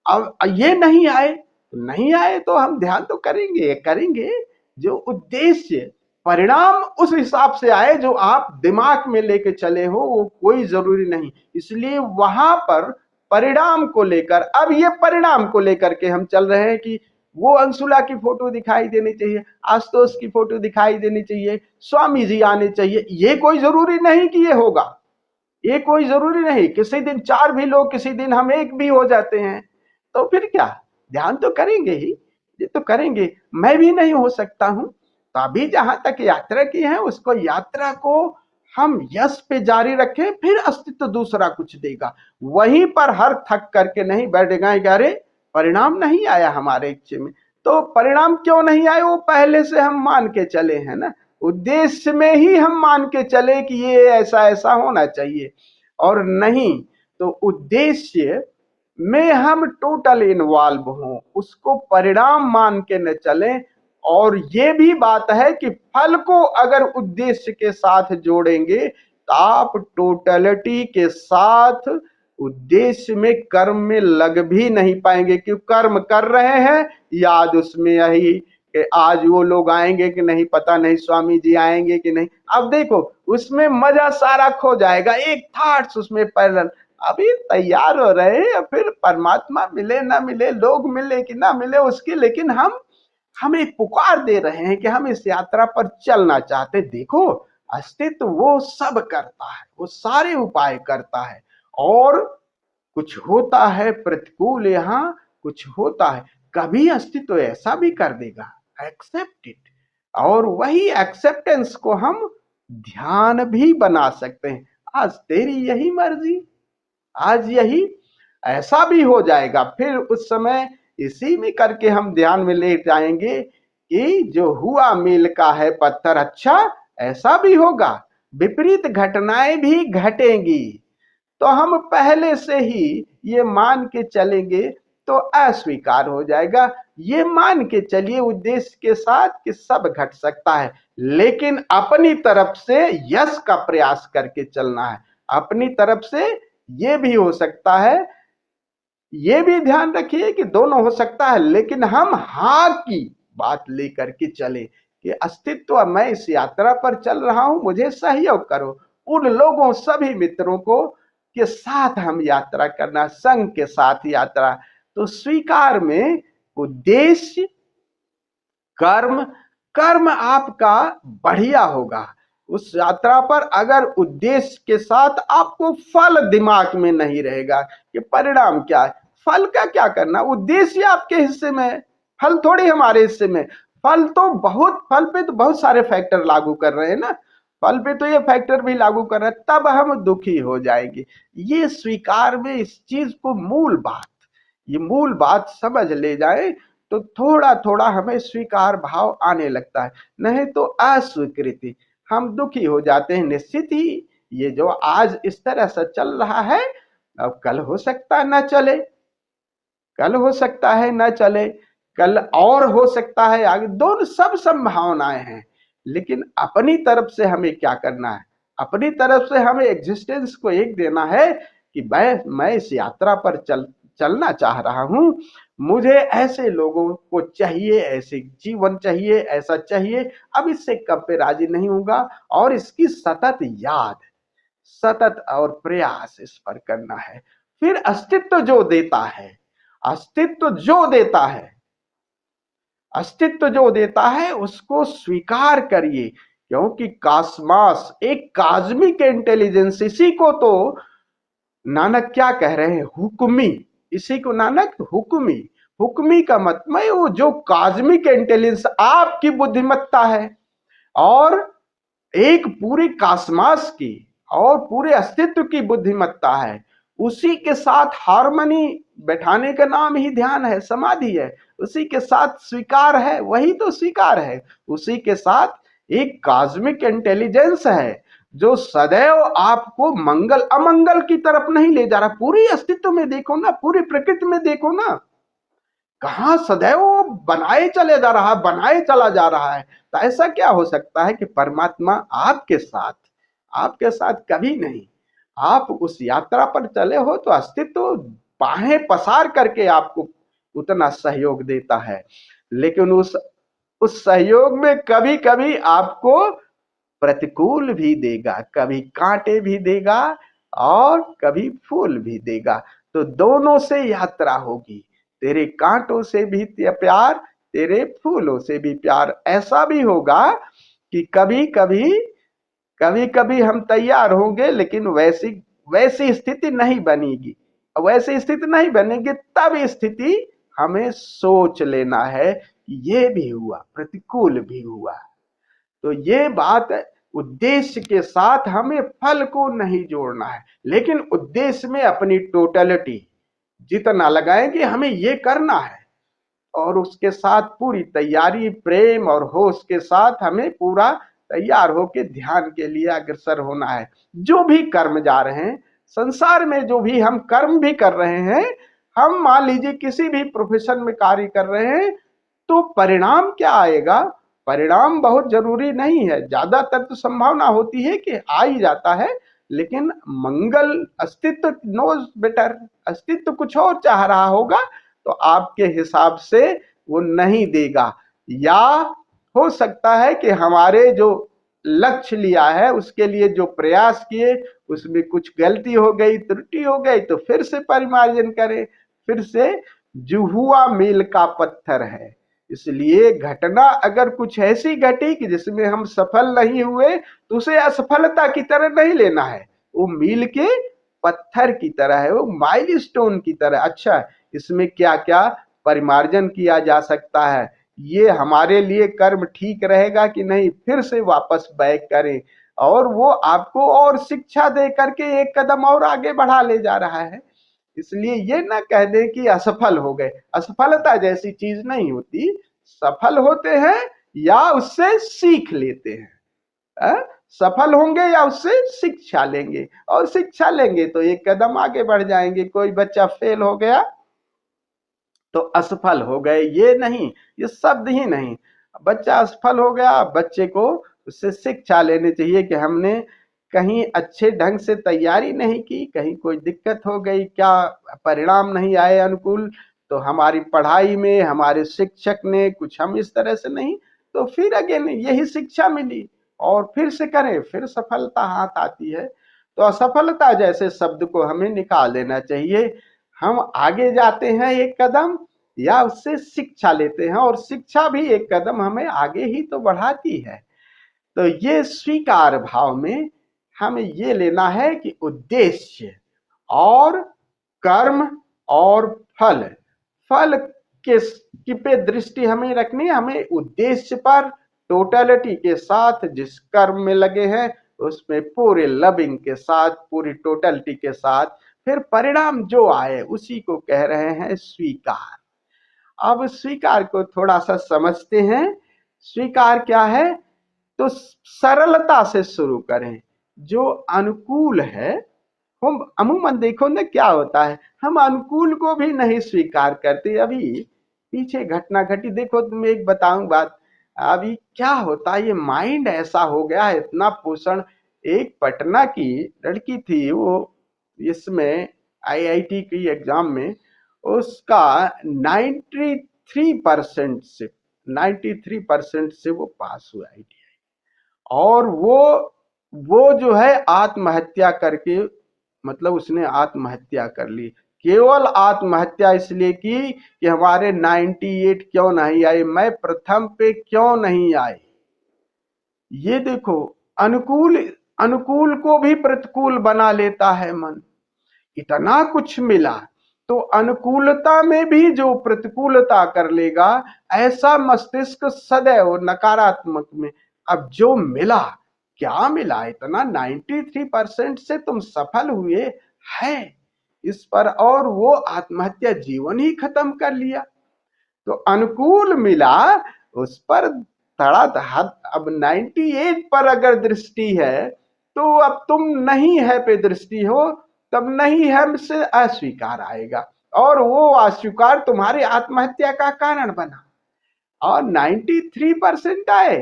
[SPEAKER 2] अब ये नहीं आए तो हम ध्यान तो करेंगे। जो उद्देश्य, परिणाम उस हिसाब से आए जो आप दिमाग में लेके चले हो, वो कोई जरूरी नहीं। इसलिए वहां पर परिणाम को लेकर, अब ये परिणाम को लेकर के हम चल रहे हैं कि वो अंशुला की फोटो दिखाई देनी चाहिए, आशुतोष की फोटो दिखाई देनी चाहिए, स्वामी जी आने चाहिए। ये कोई जरूरी नहीं कि ये होगा, ये कोई जरूरी नहीं। किसी दिन 4 भी लोग, किसी दिन हम 1 भी हो जाते हैं, तो फिर क्या, ध्यान तो करेंगे ही, ये तो करेंगे। मैं भी नहीं हो सकता हूं, तो अभी जहां तक यात्रा की है उसको, यात्रा को हम यश पे जारी रखें, फिर अस्तित्व दूसरा कुछ देगा। वहीं पर हर थक करके नहीं बैठ गए, अरे परिणाम नहीं आया हमारे इच्छे में, तो परिणाम क्यों नहीं आए, वो पहले से हम मान के चले हैं ना, उद्देश्य में ही हम मान के चले कि ये ऐसा ऐसा होना चाहिए, और नहीं तो उद्देश्य में हम टोटल इन्वॉल्व हों, उसको परिणाम मान के न चलें। और ये भी बात है कि फल को अगर उद्देश्य के साथ जोड़ेंगे तो आप टोटलिटी के साथ उद्देश्य में, कर्म में लग भी नहीं पाएंगे, क्यों कर्म कर रहे हैं, याद उसमें यही कि आज वो लोग आएंगे कि नहीं, पता नहीं स्वामी जी आएंगे कि नहीं। अब देखो उसमें मजा सारा खो जाएगा, एक थॉट्स उसमें पैरेलल। अभी तैयार हो रहे हैं, फिर परमात्मा मिले ना मिले, लोग मिले कि ना मिले उसके, लेकिन हम हमें पुकार दे रहे हैं कि हम इस यात्रा पर चलना चाहते। देखो, अस्तित्व वो सब करता है, वो सारे उपाय करता है, और कुछ होता है प्रतिकूल, यहाँ कुछ होता है, कभी अस्तित्व ऐसा भी कर देगा। एक्सेप्ट इट, और वही एक्सेप्टेंस को हम ध्यान भी बना सकते हैं। आज तेरी यही मर्जी, आज यही, ऐसा भी हो जाएगा। फिर उस समय इसी में करके हम ध्यान में ले जाएंगे कि जो हुआ मील का है पत्थर अच्छा, ऐसा भी होगा, विपरीत घटनाएं भी घटेंगी। तो हम पहले से ही ये मान के चलेंगे तो अस्वीकार हो जाएगा। ये मान के चलिए उद्देश्य के साथ कि सब घट सकता है, लेकिन अपनी तरफ से यश का प्रयास करके चलना है। अपनी तरफ से ये भी हो सकता है, ये भी ध्यान रखिए कि दोनों हो सकता है, लेकिन हम हाँ की बात लेकर के चले कि अस्तित्व, मैं इस यात्रा पर चल रहा हूं, मुझे सहयोग करो। उन लोगों, सभी मित्रों को के साथ हम यात्रा करना, संघ के साथ यात्रा। तो स्वीकार में उद्देश्य, कर्म, कर्म आपका बढ़िया होगा उस यात्रा पर, अगर उद्देश्य के साथ आपको फल दिमाग में नहीं रहेगा कि परिणाम क्या है, फल का क्या करना, उद्देश्य आपके हिस्से में है, फल थोड़ी हमारे हिस्से में। फल पे तो बहुत सारे फैक्टर लागू कर रहे हैं ना, फल पे तो ये फैक्टर भी लागू कर रहे हैं, तब हम दुखी हो जाएंगे। ये स्वीकार में इस चीज को ये मूल बात समझ ले जाए तो थोड़ा थोड़ा हमें स्वीकार भाव आने लगता है, नहीं तो अस्वीकृति, हम दुखी हो जाते हैं। निश्चित ही ये जो आज इस तरह से चल रहा है, अब कल हो सकता है न चले, कल हो सकता है न चले, कल और हो सकता है आगे, दोनों सब संभावनाएं हैं। लेकिन अपनी तरफ से हमें क्या करना है, अपनी तरफ से हमें एग्जिस्टेंस को एक देना है कि मैं इस यात्रा पर चलना चाह रहा हूं, मुझे ऐसे लोगों को चाहिए, ऐसे जीवन चाहिए, ऐसा चाहिए, अब इससे कम पे राजी नहीं होगा। और इसकी सतत याद, सतत और प्रयास इस पर करना है। फिर अस्तित्व जो देता है, अस्तित्व जो देता है, अस्तित्व जो देता है उसको स्वीकार करिए, क्योंकि कास्मास एक कास्मिक इंटेलिजेंस, इसी को तो नानक क्या कह रहे हैं, हुक्मी, इसी को नानक हुक्मी, हुक्मी का मतलब वो जो कास्मिक इंटेलिजेंस आपकी बुद्धिमत्ता है, और एक पूरी कास्मास की और पूरे अस्तित्व की बुद्धिमत्ता है, उसी के साथ हार्मनी बैठाने का नाम ही ध्यान है, समाधि है। उसी के साथ स्वीकार है, वही तो स्वीकार है। उसी के साथ एक कॉस्मिक इंटेलिजेंस है जो सदैव आपको मंगल अमंगल की तरफ नहीं ले जा रहा। पूरी अस्तित्व में देखो ना, पूरी प्रकृति में देखो ना, कहां सदैव वो बनाए चले जा रहा है, बनाए चला जा रहा है। तो ऐसा क्या हो सकता है कि परमात्मा आपके साथ कभी नहीं। आप उस यात्रा पर चले हो तो अस्तित्व बाहें पसार करके आपको उतना सहयोग देता है, लेकिन उस सहयोग में कभी कभी आपको प्रतिकूल भी देगा, कभी कांटे भी देगा और कभी फूल भी देगा। तो दोनों से यात्रा होगी, तेरे कांटों से भी प्यार, तेरे फूलों से भी प्यार। ऐसा भी होगा कि कभी कभी हम तैयार होंगे, लेकिन वैसी स्थिति नहीं बनेगी। वैसी स्थिति नहीं बनेगी, तब स्थिति हमें सोच लेना है कि ये भी हुआ, प्रतिकूल भी हुआ। तो ये बात, उद्देश्य के साथ हमें फल को नहीं जोड़ना है, लेकिन उद्देश्य में अपनी टोटलिटी जितना लगाएंगे हमें ये करना है, और उसके साथ पूरी तैयारी, प्रेम और होश के साथ हमें पूरा तैयार होकर ध्यान के लिए अग्रसर होना है। जो भी कर्म जा रहे हैं संसार में, जो भी हम कर्म भी कर रहे हैं, हम मान लीजिए किसी भी प्रोफेशन में कार्य कर रहे हैं, तो परिणाम क्या आएगा, परिणाम बहुत जरूरी नहीं है। ज्यादातर तो संभावना होती है कि आ ही जाता है, लेकिन मंगल, अस्तित्व नोज बेटर, अस्तित्व कुछ और चाह रहा होगा, तो आपके हिसाब से वो नहीं देगा। या हो सकता है कि हमारे जो लक्ष्य लिया है, उसके लिए जो प्रयास किए, उसमें कुछ गलती हो गई, त्रुटि हो गई, तो फिर से परिमार्जन करें, फिर से। जो हुआ मील का पत्थर है, इसलिए घटना अगर कुछ ऐसी घटी कि जिसमें हम सफल नहीं हुए तो उसे असफलता की तरह नहीं लेना है। वो मील के पत्थर की तरह है, वो माइलस्टोन की तरह। अच्छा, इसमें क्या क्या परिमार्जन किया जा सकता है, ये हमारे लिए कर्म ठीक रहेगा कि नहीं, फिर से वापस बैक करें। और वो आपको और शिक्षा दे करके एक कदम और आगे बढ़ा ले जा रहा है। इसलिए ये ना कह दें कि असफल हो गए। असफलता जैसी चीज नहीं होती, सफल होते हैं या उससे सीख लेते हैं। सफल होंगे या उससे शिक्षा लेंगे, और शिक्षा लेंगे तो एक कदम आगे बढ़ जाएंगे। कोई बच्चा फेल हो गया तो असफल हो गए, ये नहीं, ये शब्द ही नहीं। बच्चा असफल हो गया, बच्चे को उससे शिक्षा लेनी चाहिए कि हमने कहीं अच्छे ढंग से तैयारी नहीं की, कहीं कोई दिक्कत हो गई, क्या परिणाम नहीं आए अनुकूल, तो हमारी पढ़ाई में हमारे शिक्षक ने कुछ हम इस तरह से नहीं, तो फिर अगेन यही शिक्षा मिली और फिर से करें, फिर सफलता हाथ आती है। तो असफलता जैसे शब्द को हमें निकाल देना चाहिए। हम आगे जाते हैं एक कदम या उससे शिक्षा लेते हैं, और शिक्षा भी एक कदम हमें आगे ही तो बढ़ाती है। तो ये स्वीकार भाव में हमें ये लेना है कि उद्देश्य और कर्म और फल, फल की पे दृष्टि हमें रखनी है। हमें उद्देश्य पर टोटलिटी के साथ जिस कर्म में लगे हैं उसमें पूरे लविंग के साथ, पूरी टोटलिटी के साथ, फिर परिणाम जो आए उसी को कह रहे हैं स्वीकार। अब स्वीकार को थोड़ा सा समझते हैं। स्वीकार क्या है, तो सरलता से शुरू करें। जो अनुकूल है, हम अमूमन देखो ना क्या होता है, हम अनुकूल को भी नहीं स्वीकार करते। अभी पीछे घटना घटी, देखो तुम्हें एक बताऊं बात। अभी क्या होता है, ये माइंड ऐसा हो गया है, इतना पोषण। एक पटना की लड़की थी, वो इसमें आईआईटी की एग्जाम में उसका 93% से 93% से वो पास हुआ आईटीआई। और वो जो है आत्महत्या करके, मतलब उसने आत्महत्या कर ली। केवल आत्महत्या इसलिए की कि हमारे 98 क्यों नहीं आए, मैं प्रथम पे क्यों नहीं आई। ये देखो, अनुकूल अनुकूल को भी प्रतिकूल बना लेता है मन। इतना कुछ मिला तो अनुकूलता में भी जो प्रतिकूलता कर लेगा, ऐसा मस्तिष्क सदैव नकारात्मक में। अब जो मिला, क्या मिला, इतना 93% से तुम सफल हुए है इस पर, और वो आत्महत्या जीवन ही खत्म कर लिया। तो अनुकूल मिला उस पर धड़ाधड़। अब 98 पर अगर दृष्टि है तो अब तुम नहीं है पे दृष्टि हो, तब नहीं है से अस्वीकार आएगा, और वो अस्वीकार तुम्हारी आत्महत्या का कारण बना। और 93% आए,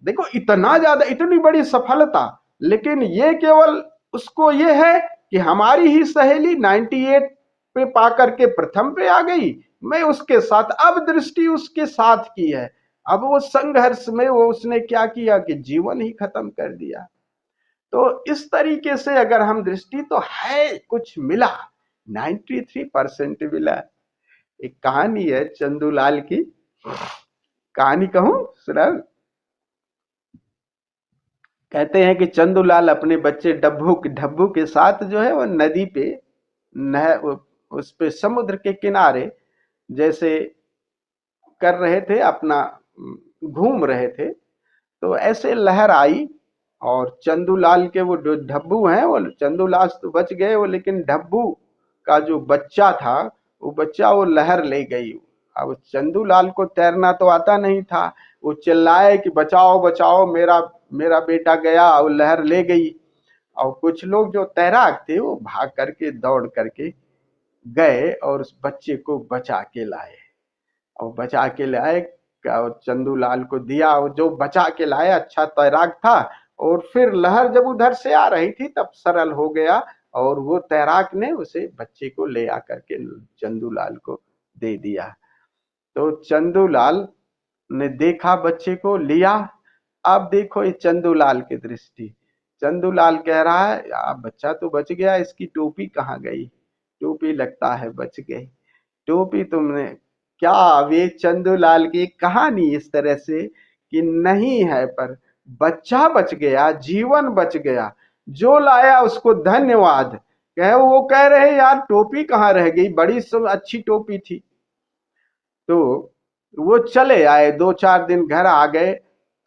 [SPEAKER 2] देखो इतना ज्यादा, इतनी बड़ी सफलता। लेकिन ये केवल उसको ये है कि हमारी ही सहेली 98 पे पा करके प्रथम पे आ गई, मैं उसके साथ, अब दृष्टि उसके साथ की है। अब वो संघर्ष में वो उसने क्या किया कि जीवन ही खत्म कर दिया। तो इस तरीके से अगर हम दृष्टि, तो है कुछ मिला, 93% मिला। एक कहानी है चंदूलाल की, कहानी कहूं सुना। कहते हैं कि चंदूलाल अपने बच्चे डब्बू के साथ जो है वो नदी पे, उस पे समुद्र के किनारे जैसे कर रहे थे, अपना घूम रहे थे। तो ऐसे लहर आई और चंदूलाल के वो जो डब्बू हैं, वो चंदूलाल तो बच गए वो, लेकिन डब्बू का जो बच्चा था, वो बच्चा वो लहर ले गई। अब चंदूलाल को तैरना तो आता नहीं था, वो चिल्लाए कि बचाओ बचाओ, मेरा मेरा बेटा गया, वो लहर ले गई। और कुछ लोग जो तैराक थे वो भाग करके दौड़ करके गए और उस बच्चे को बचा के लाए। और बचा के लाए और चंदूलाल को दिया, और जो बचा के लाए अच्छा तैराक था। और फिर लहर जब उधर से आ रही थी तब सरल हो गया, और वो तैराक ने उसे बच्चे को ले आकर के चंदूलाल को दे दिया। तो चंदूलाल ने देखा, बच्चे को लिया। अब देखो ये चंदूलाल की दृष्टि, चंदूलाल कह रहा है बच्चा तो बच गया, इसकी टोपी कहाँ गई, टोपी लगता है बच गई, टोपी तुमने क्या अब ये चंदूलाल की कहानी इस तरह से कि नहीं है, पर बच्चा बच गया, जीवन बच गया, जो लाया उसको धन्यवाद। वो कह रहे यार टोपी कहाँ रह गई, बड़ी सब अच्छी टोपी थी। तो वो चले आए, 2-4 दिन घर आ गए।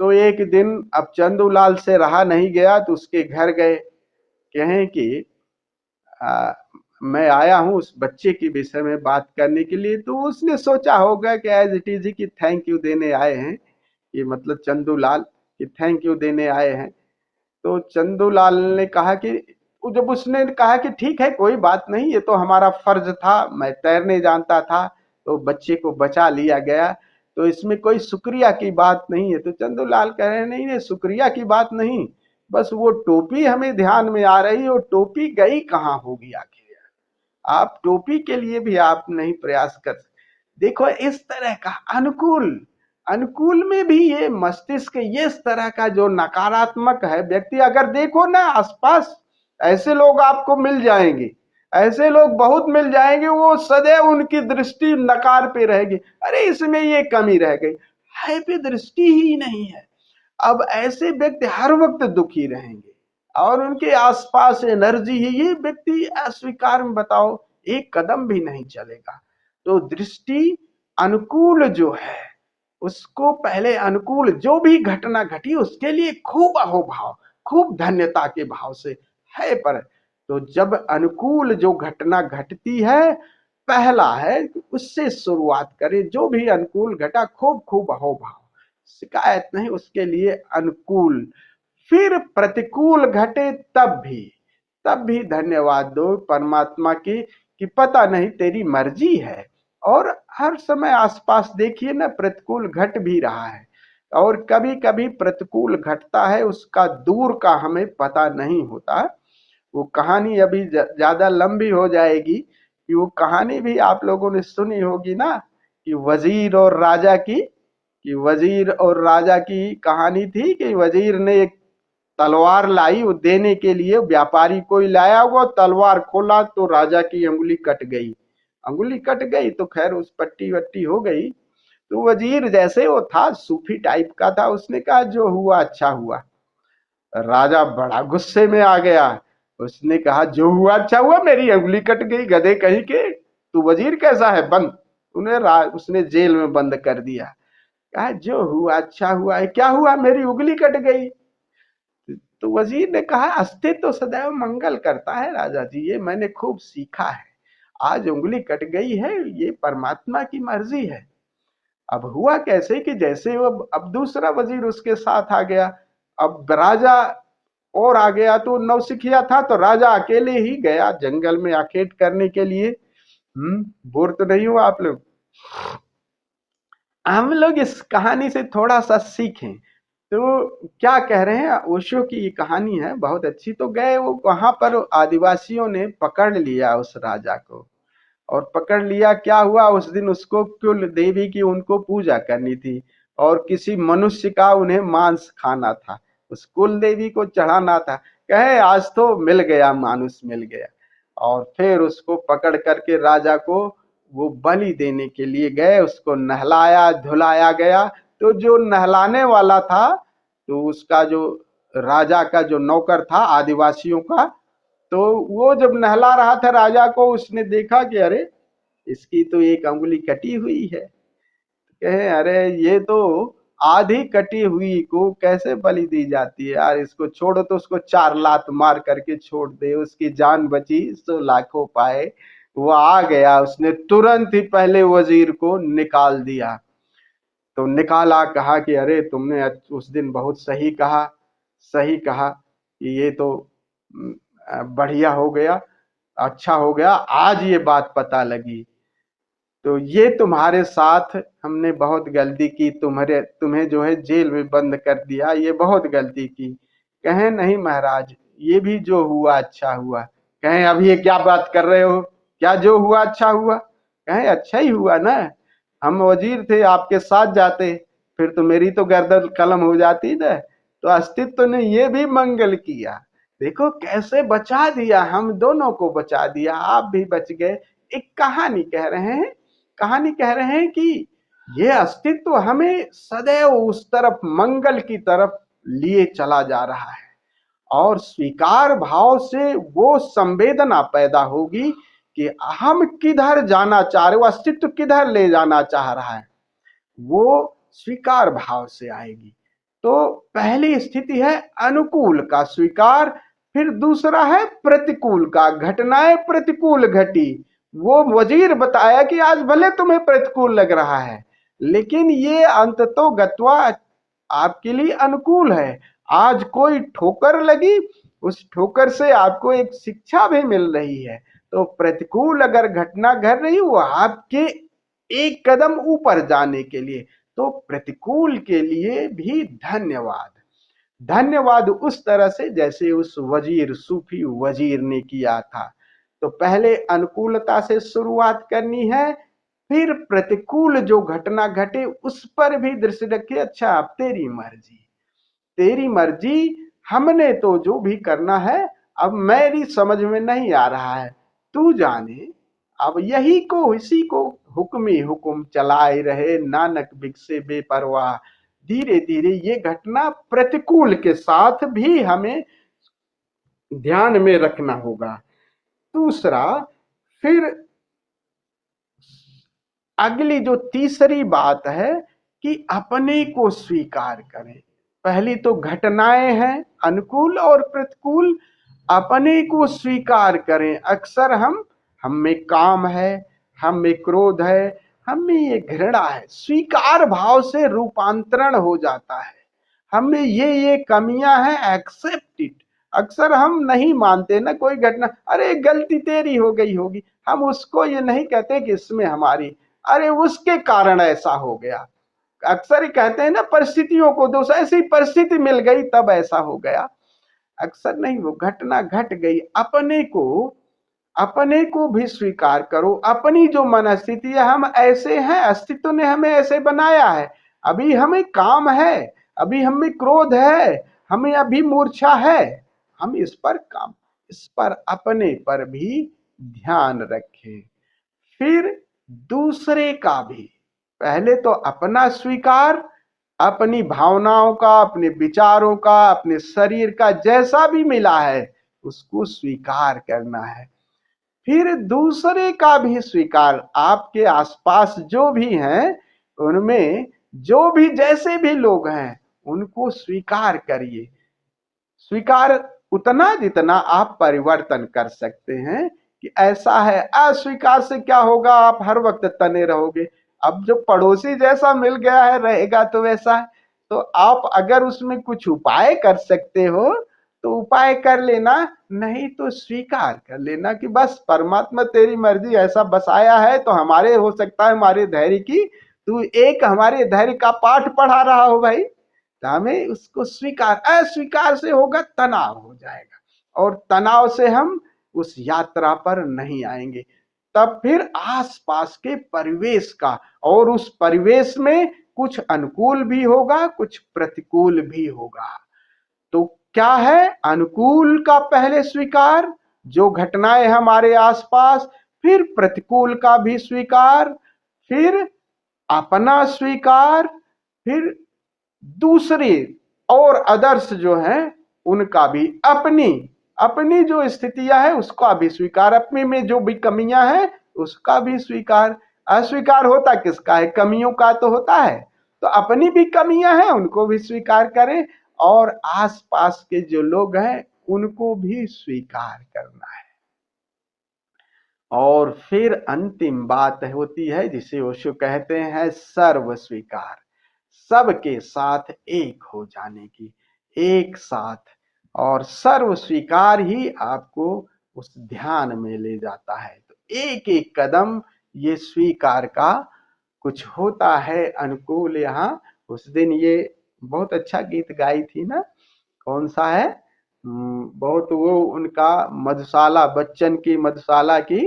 [SPEAKER 2] तो एक दिन अब चंदूलाल से रहा नहीं गया, तो उसके घर गए। कहें कि आ, मैं आया हूँ उस बच्चे के विषय में बात करने के लिए। तो उसने सोचा होगा कि एज इट इज कि थैंक यू देने आए हैं, कि मतलब चंदूलाल कि थैंक यू देने आए हैं। तो चंदूलाल ने कहा कि जब उसने कहा कि ठीक है कोई बात नहीं, ये तो हमारा फर्ज था, मैं तैरने जानता था तो बच्चे को बचा लिया गया, तो इसमें कोई शुक्रिया की बात नहीं है। तो चंदूलाल कह रहे हैं नहीं नहीं, शुक्रिया की बात नहीं, बस वो टोपी हमें ध्यान में आ रही है, वो टोपी गई कहाँ होगी आखिर। आप टोपी के लिए भी आप नहीं प्रयास कर सकते। देखो इस तरह का अनुकूल, अनुकूल में भी ये मस्तिष्क, ये इस तरह का जो नकारात्मक है व्यक्ति, अगर देखो ना आसपास ऐसे लोग आपको मिल जाएंगे, ऐसे लोग बहुत मिल जाएंगे, वो सदैव उनकी दृष्टि नकार पे रहेगी, अरे इसमें ये कमी रह गई, है पे दृष्टि ही नहीं है। अब ऐसे व्यक्ति हर वक्त दुखी रहेंगे और उनके आसपास एनर्जी ही, ये व्यक्ति अस्वीकार में बताओ एक कदम भी नहीं चलेगा। तो दृष्टि अनुकूल जो है उसको पहले, अनुकूल जो भी घटना घटी उसके लिए खूब अहोभाव, खूब धन्यता के भाव से है। पर तो जब अनुकूल जो घटना घटती है, पहला है उससे शुरुआत करें, जो भी अनुकूल घटा खूब खूब अहोभाव, शिकायत नहीं, उसके लिए अनुकूल। फिर प्रतिकूल घटे तब भी धन्यवाद दो परमात्मा की कि पता नहीं तेरी मर्जी है। और हर समय आसपास देखिए ना प्रतिकूल घट भी रहा है, और कभी कभी प्रतिकूल घटता है, उसका दूर का हमें पता नहीं होता। वो कहानी अभी ज्यादा लंबी हो जाएगी, कि वो कहानी भी आप लोगों ने सुनी होगी ना, कि वजीर और राजा की कहानी थी। कि वजीर ने एक तलवार लाई, वो देने के लिए व्यापारी कोई लाया, वो तलवार खोला तो राजा की अंगुली कट गई। अंगुली कट गई तो खैर उस पट्टी वट्टी हो गई। तो वजीर जैसे वो था सूफी टाइप का था, उसने कहा जो हुआ अच्छा हुआ। राजा बड़ा गुस्से में आ गया, उसने कहा जो हुआ अच्छा हुआ, मेरी अंगुली कट गई, गधे कहीं के, तू वजीर कैसा है, बंद। उसने जेल में बंद कर दिया। कहा जो हुआ अच्छा हुआ है, क्या हुआ, मेरी उंगली कट गई। तो वजीर ने कहा अस्तित्व तो सदैव मंगल करता है राजा जी, ये मैंने खूब सीखा है, आज उंगली कट गई है ये परमात्मा की मर्जी है। अब हुआ कैसे कि जैसे वो अब दूसरा वजीर उसके साथ आ गया, अब राजा और आ गया, तो नौसिखिया था, तो राजा अकेले ही गया जंगल में आखेट करने के लिए। बोर तो नहीं हुआ आप लोग? हम लोग इस कहानी से थोड़ा सा सीखें। तो क्या कह रहे हैं, ओशो की ये कहानी है बहुत अच्छी। तो गए वो वहां पर, आदिवासियों ने पकड़ लिया उस राजा को, और पकड़ लिया, क्या हुआ उस दिन उसको कुल देवी की उनको पूजा करनी थी, और किसी मनुष्य का उन्हें मांस खाना था, उस कुल देवी को चढ़ाना था। कहे आज तो मिल गया, मानुष मिल गया। और फिर उसको पकड़ करके राजा को वो बलि देने के लिए गए, उसको नहलाया धुलाया गया। तो जो नहलाने वाला था, तो उसका जो राजा का जो नौकर था आदिवासियों का, तो वो जब नहला रहा था राजा को, उसने देखा कि अरे इसकी तो एक अंगुली कटी हुई है। कहे अरे ये तो आधी कटी हुई को कैसे बलि दी जाती है यार, इसको छोड़ो। तो उसको 4 लात मार करके छोड़ दे, उसकी जान बची सो लाखों पाए। वो आ गया, उसने तुरंत ही पहले वजीर को निकाल दिया। तो निकाला, कहा कि अरे तुमने उस दिन बहुत सही कहा, सही कहा कि ये तो बढ़िया हो गया, अच्छा हो गया, आज ये बात पता लगी। तो ये तुम्हारे साथ हमने बहुत गलती की, तुम्हें जो है जेल में बंद कर दिया, ये बहुत गलती की। कहें नहीं महाराज, ये भी जो हुआ अच्छा हुआ। कहें अभी ये क्या बात कर रहे हो, क्या जो हुआ अच्छा हुआ? कहें अच्छा ही हुआ ना, हम वजीर थे आपके साथ जाते, फिर तो मेरी तो गर्दन कलम हो जाती ना। तो अस्तित्व ने ये भी मंगल किया, देखो कैसे बचा दिया, हम दोनों को बचा दिया, आप भी बच गए। एक कहानी कह रहे हैं कहानी कह रहे हैं कि ये अस्तित्व हमें सदैव उस तरफ, मंगल की तरफ लिए चला जा रहा है। और स्वीकार भाव से वो संवेदना पैदा होगी कि हम किधर जाना चाह रहे, वो अस्तित्व किधर ले जाना चाह रहा है, वो स्वीकार भाव से आएगी। तो पहली स्थिति है अनुकूल का स्वीकार, फिर दूसरा है प्रतिकूल का। घटनाएं प्रतिकूल घटी, वो वजीर बताया कि आज भले तुम्हें प्रतिकूल लग रहा है, लेकिन ये अंततो गत्वा आपके लिए अनुकूल है। आज कोई ठोकर लगी, उस ठोकर से आपको एक शिक्षा भी मिल रही है। तो प्रतिकूल अगर घटना घट रही, वो आपके एक कदम ऊपर जाने के लिए। तो प्रतिकूल के लिए भी धन्यवाद। धन्यवाद उस तरह से जैसे उस वजीर, सूफी वजीर ने किया था। तो पहले अनुकूलता से शुरुआत करनी है, फिर प्रतिकूल जो घटना घटे उस पर भी दृष्टि रखिए। अच्छा, अब तेरी मर्जी, तेरी मर्जी, हमने तो जो भी करना है, अब मेरी समझ में नहीं आ रहा है, तू जाने। अब यही को, इसी को हुक्मी हुक्म चलाए रहे, नानक बिगसे बेपरवाह। धीरे धीरे ये घटना प्रतिकूल के साथ भी हमें ध्यान में रखना होगा। दूसरा, फिर अगली जो तीसरी बात है कि अपने को स्वीकार करें। पहली तो घटनाएं हैं अनुकूल और प्रतिकूल, अपने को स्वीकार करें। अक्सर हम में काम है, हम में क्रोध है, हम में ये घृणा है, स्वीकार भाव से रूपांतरण हो जाता है। हम में ये कमियां हैं, एक्सेप्ट इट। अक्सर हम नहीं मानते ना कोई घटना, अरे गलती तेरी हो गई होगी, हम उसको ये नहीं कहते कि इसमें हमारी, अरे उसके कारण ऐसा हो गया। अक्सर ही कहते हैं ना परिस्थितियों को दोष, ऐसी परिस्थिति मिल गई तब ऐसा हो गया। अक्सर नहीं, वो घटना घट गई। अपने को भी स्वीकार करो। अपनी जो मनस्थिति है, हम ऐसे हैं, अस्तित्व ने हमें ऐसे बनाया है, अभी हमें काम है, अभी हमें क्रोध है, हमें अभी मूर्छा है, हम इस पर काम, इस पर अपने पर भी ध्यान रखें। फिर दूसरे का भी, पहले तो अपना स्वीकार, अपनी भावनाओं का, अपने विचारों का, अपने शरीर का, जैसा भी मिला है उसको स्वीकार करना है। फिर दूसरे का भी स्वीकार, आपके आसपास जो भी हैं, उनमें जो भी जैसे भी लोग हैं उनको स्वीकार करिए। स्वीकार उतना जितना आप परिवर्तन कर सकते हैं कि ऐसा है। अस्वीकार से क्या होगा, आप हर वक्त तने रहोगे। अब जो पड़ोसी जैसा मिल गया है रहेगा तो वैसा है। तो आप अगर उसमें कुछ उपाय कर सकते हो तो उपाय कर लेना, नहीं तो स्वीकार कर लेना कि बस परमात्मा तेरी मर्जी, ऐसा बसाया है तो हमारे, हो सकता है हमारे धैर्य की, तू एक हमारे धैर्य का पाठ पढ़ा रहा हो भाई, तो हमें उसको स्वीकार। अस्वीकार से होगा तनाव हो जाएगा, और तनाव से हम उस यात्रा पर नहीं आएंगे। तब फिर आसपास के परिवेश का, और उस परिवेश में कुछ अनुकूल भी होगा, कुछ प्रतिकूल भी होगा। तो क्या है, अनुकूल का पहले स्वीकार, जो घटनाएं हमारे आसपास, फिर प्रतिकूल का भी स्वीकार, फिर अपना स्वीकार, फिर दूसरे और अदर्श जो हैं उनका भी, अपनी जो स्थितियां है उसका भी स्वीकार, अपने में जो भी कमियां हैं उसका भी स्वीकार। अस्वीकार होता किसका है, कमियों का तो होता है। तो अपनी भी कमियां हैं उनको भी स्वीकार करें, और आसपास के जो लोग हैं उनको भी स्वीकार करना है। और फिर अंतिम बात होती है जिसे ओशो कहते हैं सर्व स्वीकार, सबके साथ एक हो जाने की, एक साथ। और सर्व स्वीकार ही आपको उस ध्यान में ले जाता है। तो एक एक कदम ये स्वीकार का कुछ होता है अनुकूल। यहाँ उस दिन ये बहुत अच्छा गीत गाई थी ना, कौन सा है, बहुत वो उनका, मधुशाला, बच्चन की मधुशाला की,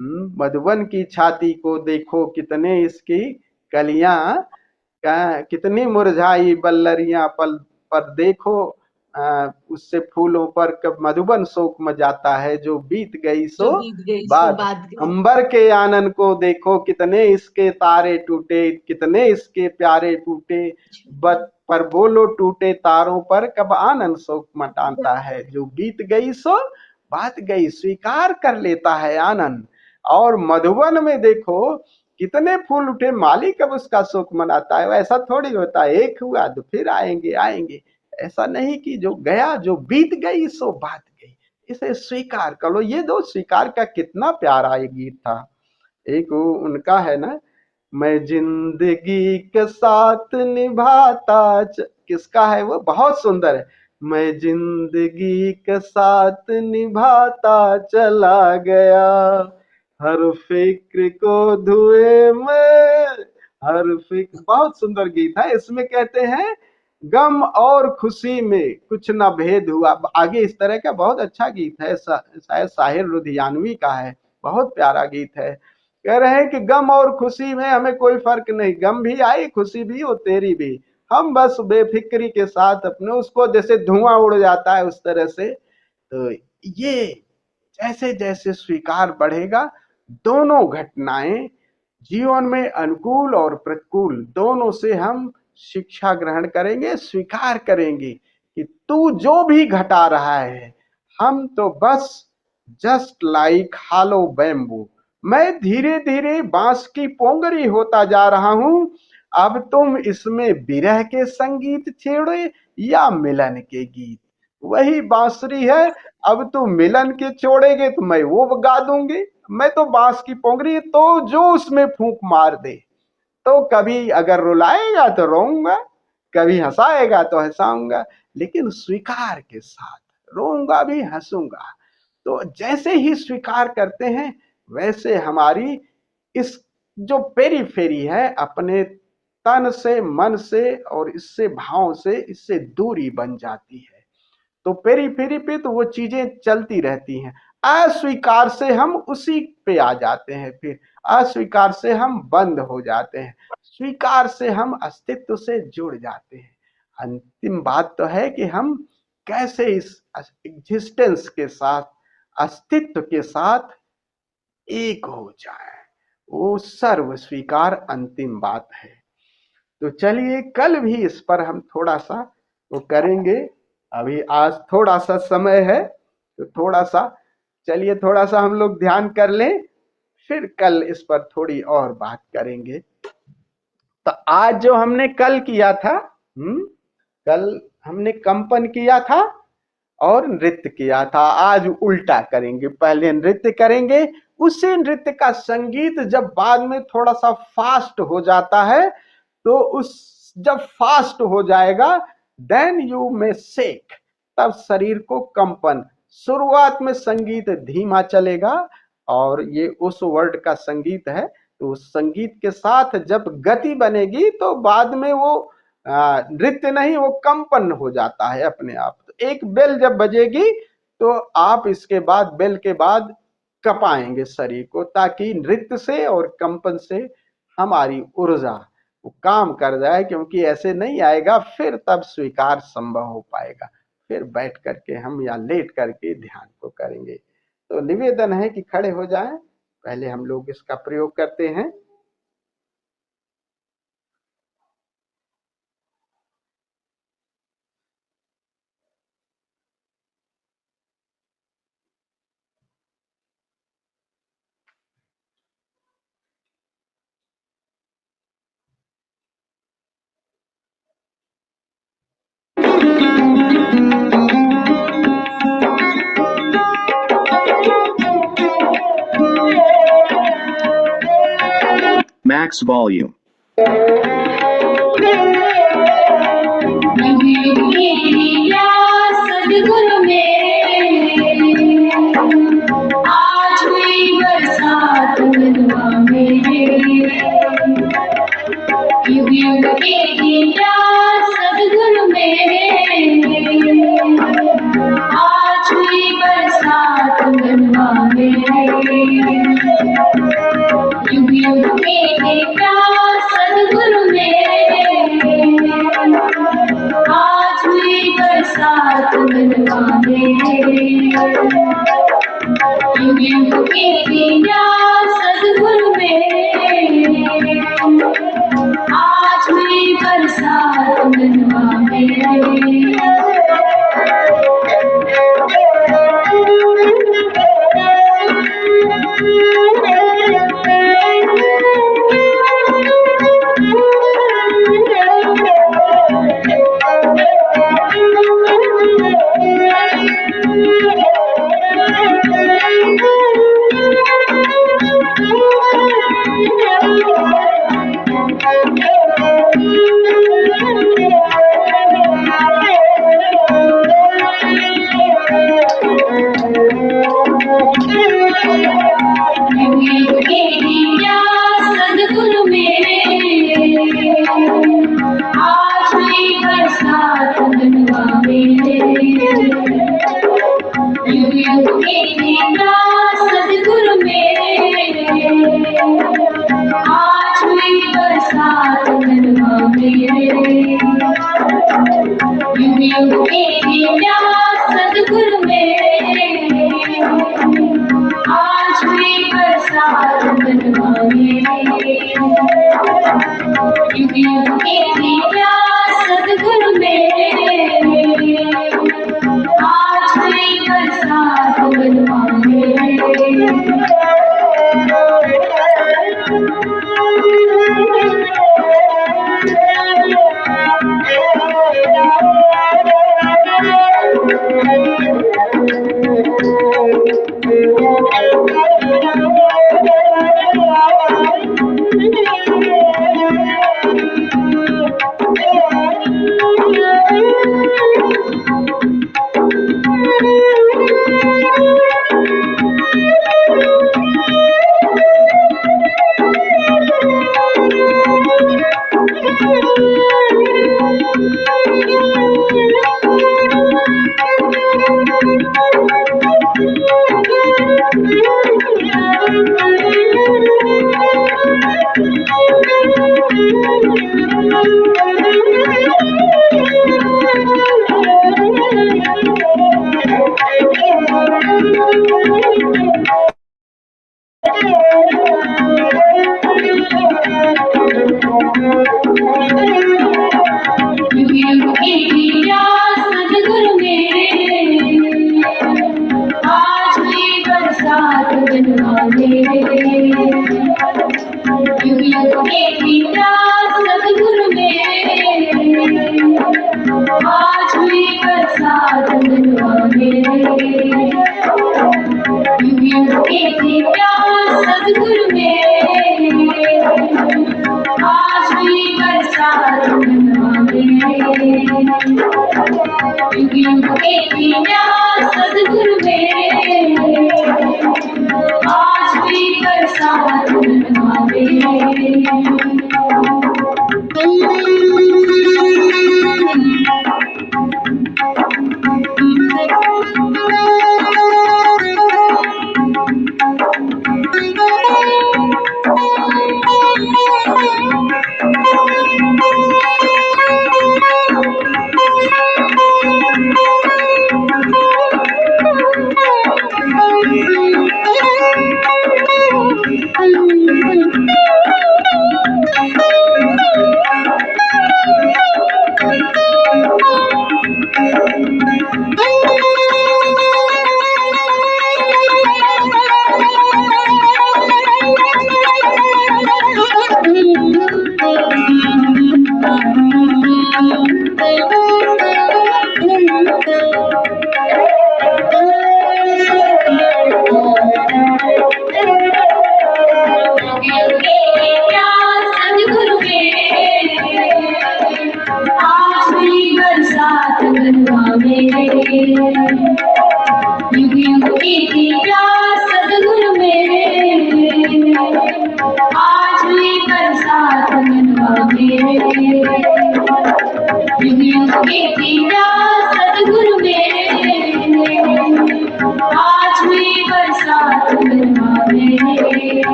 [SPEAKER 2] मधुबन की छाती को देखो कितने इसकी कलियां, कितनी मुरझाई बल्लरियां पल पर देखो, उससे फूलों पर कब मधुबन शोक मचाता है, जो बीत गई
[SPEAKER 4] जो
[SPEAKER 2] सो
[SPEAKER 4] बीत गई सो
[SPEAKER 2] बात।
[SPEAKER 4] बात गई।
[SPEAKER 2] अंबर के आनन को देखो, कितने इसके तारे टूटे, कितने इसके प्यारे टूटे, पर बोलो टूटे तारों पर कब आनंद शोक मटाता है, जो बीत गई सो बात गई, स्वीकार कर लेता है आनंद। और मधुबन में देखो कितने फूल उठे, माली कब उसका शोक मनाता है। ऐसा थोड़ी होता है एक हुआ तो फिर आएंगे आएंगे, ऐसा नहीं कि जो गया जो बीत गई सो बात गई, इसे स्वीकार कर लो। ये दो स्वीकार का कितना प्यारा ये गीत था। एक वो उनका है ना, मैं जिंदगी के साथ निभाता किसका है वो, बहुत सुंदर है। मैं जिंदगी के साथ निभाता चला गया, हर फिक्र को धुए में, हर फिक्र, बहुत सुंदर गीत है। इसमें कहते हैं गम और खुशी में कुछ ना भेद हुआ। आगे इस तरह का बहुत अच्छा गीत है, शायद साहिर लुधियानवी का है, बहुत प्यारा गीत है। कह रहे हैं कि गम और खुशी में हमें कोई फर्क नहीं, गम भी आई खुशी भी हो तेरी भी, हम बस बेफिक्री के साथ अपने, उसको जैसे धुआं उड़ जाता है उस तरह से। तो ये जैसे जैसे स्वीकार बढ़ेगा, दोनों घटनाएं जीवन में अनुकूल और प्रतिकूल दोनों से हम शिक्षा ग्रहण करेंगे, स्वीकार करेंगे कि तू जो भी घटा रहा है, हम तो बस जस्ट लाइक हालो बैम्बू, मैं धीरे धीरे बांस की पोंगरी होता जा रहा हूं, अब तुम इसमें विरह के संगीत छेड़े या मिलन के गीत, वही बांसुरी है, अब तुम मिलन के छोड़ेगे तो मैं वो गा दूंगी, मैं तो बांस की पोंगरी, तो जो उसमें फूंक मार दे, तो कभी अगर रुलाएगा तो रोऊंगा, कभी हंसाएगा तो हंसाऊंगा, लेकिन स्वीकार के साथ, रोऊंगा भी हंसूंगा। तो जैसे ही स्वीकार करते हैं वैसे हमारी इस जो पेरीफेरी है अपने तन से, मन से और इससे भाव से, इससे दूरी बन जाती है। तो पेरीफेरी पे तो वो चीजें चलती रहती हैं, अस्वीकार से हम उसी पे आ जाते हैं, फिर अस्वीकार से हम बंद हो जाते हैं, स्वीकार से हम अस्तित्व से जुड़ जाते हैं। अंतिम बात तो है कि हम कैसे इस एग्जिस्टेंस के साथ, अस्तित्व के साथ एक हो जाए, वो सर्व स्वीकार अंतिम बात है। तो चलिए कल भी इस पर हम थोड़ा सा वो करेंगे, अभी आज थोड़ा सा समय है तो थोड़ा सा, चलिए थोड़ा सा हम लोग ध्यान कर लें, फिर कल इस पर थोड़ी और बात करेंगे। तो आज जो हमने कल किया था, कल हमने कंपन किया था और नृत्य किया था, आज उल्टा करेंगे, पहले नृत्य करेंगे, उसी नृत्य का संगीत जब बाद में थोड़ा सा फास्ट हो जाता है, तो उस जब फास्ट हो जाएगा देन यू में शेक, तब शरीर को कंपन, शुरुआत में संगीत धीमा चलेगा और ये उस वर्ड का संगीत है, तो उस संगीत के साथ जब गति बनेगी तो बाद में वो नृत्य नहीं, वो कंपन हो जाता है अपने आप। तो एक बेल जब बजेगी तो आप इसके बाद बेल के बाद कपाएंगे शरीर को, ताकि नृत्य से और कंपन से हमारी ऊर्जा वो काम कर जाए, क्योंकि ऐसे नहीं आएगा फिर तब स्वीकार संभव हो पाएगा, फिर बैठ करके हम या लेट करके ध्यान को करेंगे। तो निवेदन है कि खड़े हो जाएं, पहले हम लोग इसका प्रयोग करते हैं।
[SPEAKER 5] Max volume.
[SPEAKER 1] सदगुरु मेरे, आज हुई बरसात मनवा मेरे, युग युग की लीला सदगुरु मेरे, आज हुई बरसात मनवा मेरे, युग युग की लीला सदगुरु मेरे, आज हुई बरसात बरसात बनवा मेरे, युग युग की विद्या सद्गुरु मेरे, आज हुई बरसात बनवा मेरे। सद्गुरु मेरे, आज हुई बरसात बनवा मेरे, युग युग की विद्या सद्गुरु मेरे, आज हुई बरसात बनवा मेरे, युग युग की विद्या सद्गुरु मेरे, आज हुई बरसात बनवा मेरे, युग युग की विद्या सद्गुरु मेरे, आज हुई बरसात बनवा मेरे।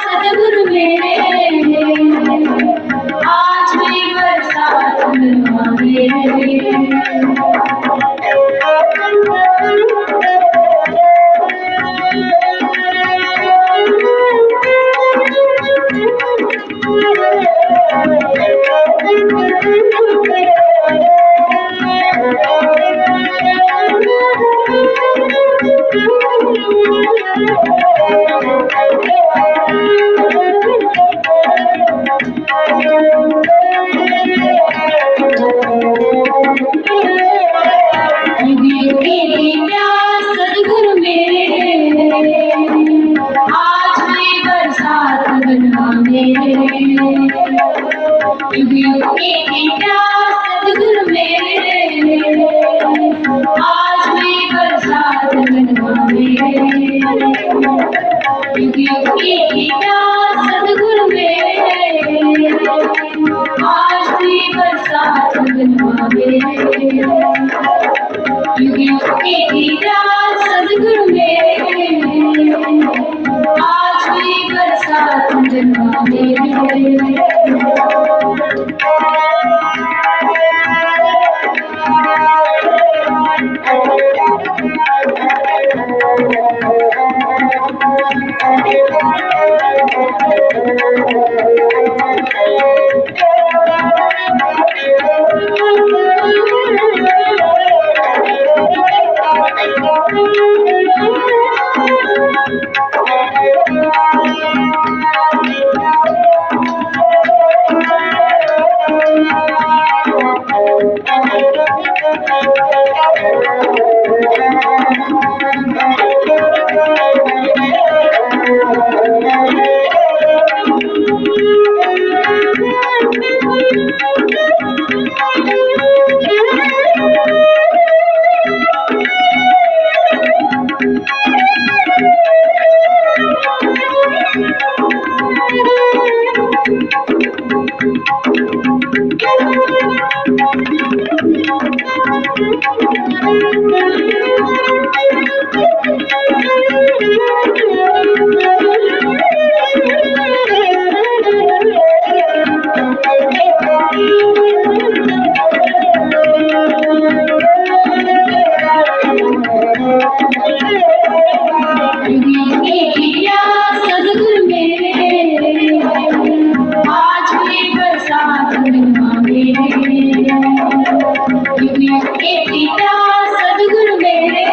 [SPEAKER 1] सद्गुरु मेरे, आज हुई बरसात जन्मा मेरे। सदगुरु मेरे आज हुई बरसात बनवा मेरे। युग की प्यास सदगुरु मेरे आज हुई बरसात बनवा मेरे। युग की प्यास सदगुरु मेरे आज हुई बरसात बनवा मेरे। युग की प्यास सदगुरु मेरे आज हुई बरसात बनवा मेरे। सदगुरु मेरे आज हुई बरसात बनवा मेरे। युग की प्यास सदगुरु मेरे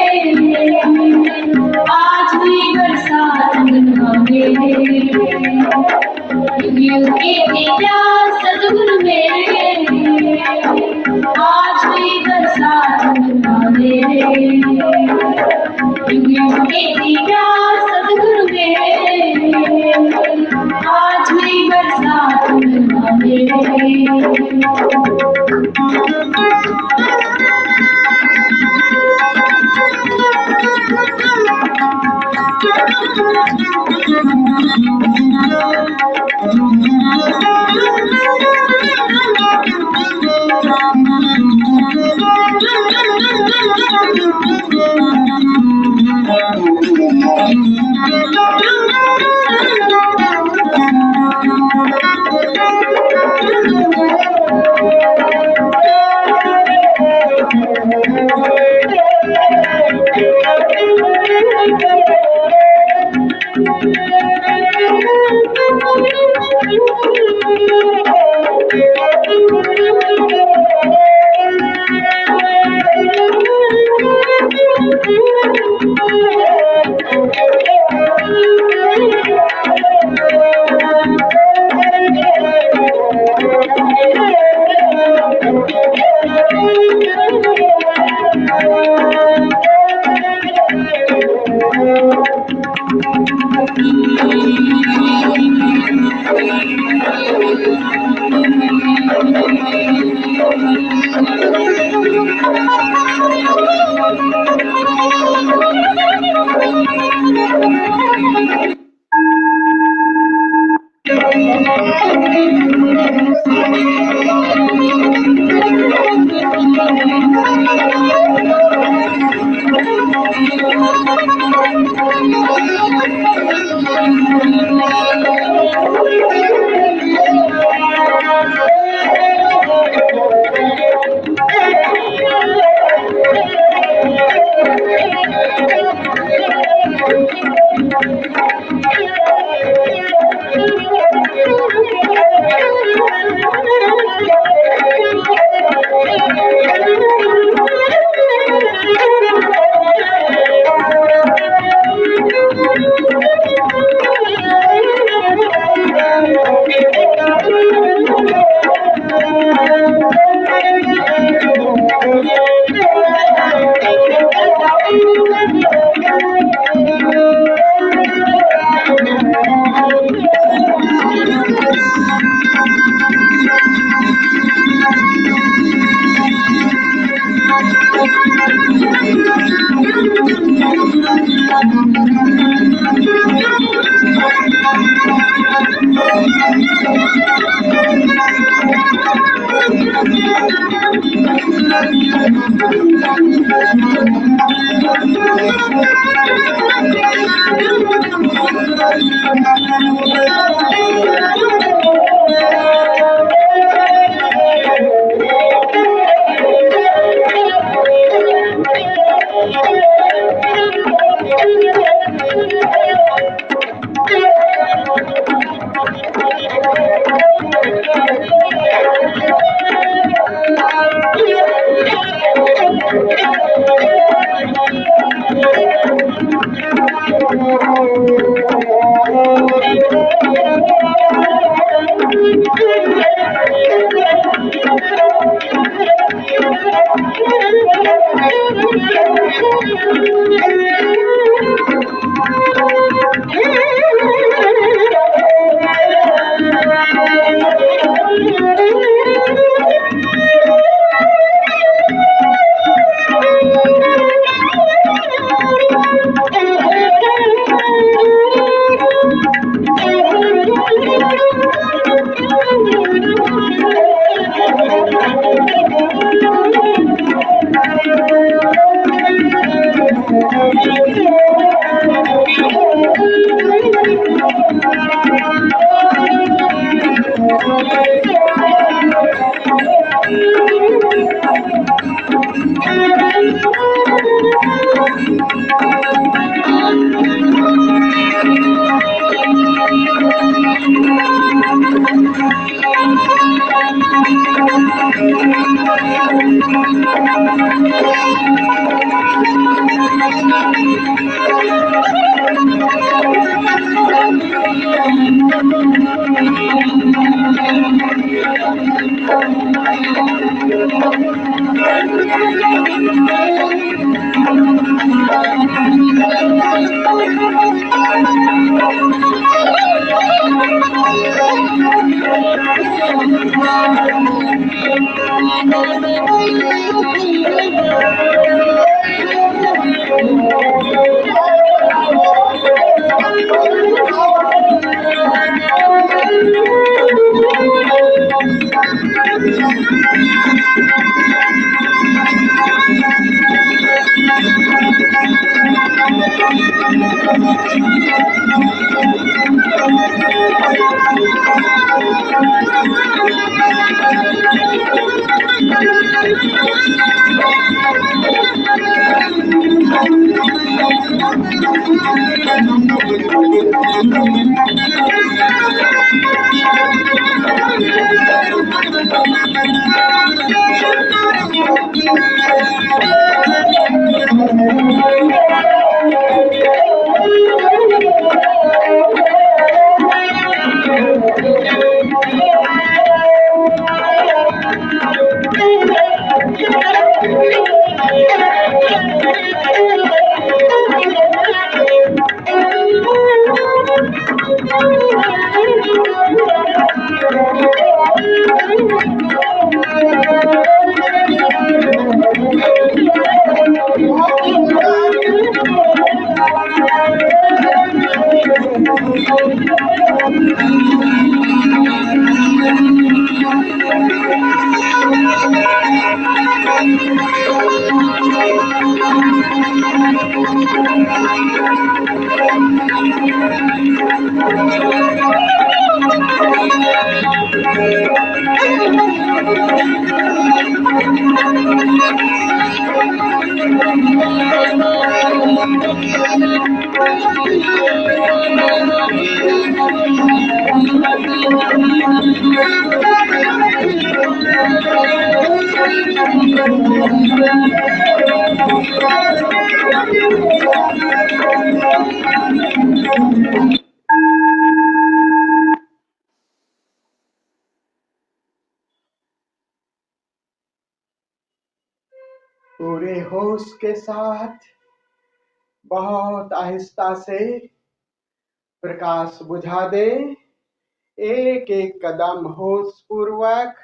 [SPEAKER 1] आज हुई बरसात बनवा मेरे। युग की प्यास सदगुरु मेरे आज हुई बरसात बनवा मेरे। युग की प्यास सदगुरु मेरे आज हुई बरसात बनवा मेरे।
[SPEAKER 2] पूरे होश के साथ बहुत आहिस्ता से प्रकाश बुझा दे। एक एक कदम होश पूर्वक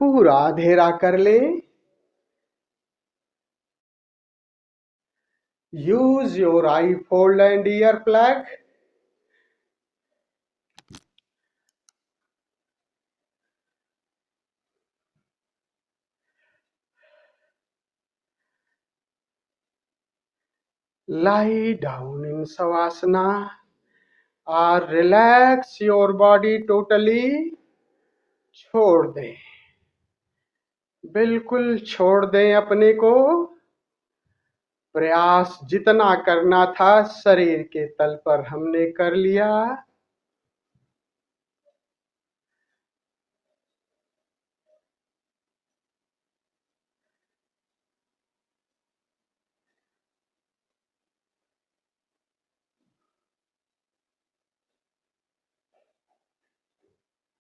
[SPEAKER 2] पूरा अंधेरा कर ले। Use your I fold and ear plug. Lie down in Savasana or relax your body totally। छोड़ दें, बिल्कुल छोड़ दें अपने को। प्रयास जितना करना था शरीर के तल पर हमने कर लिया।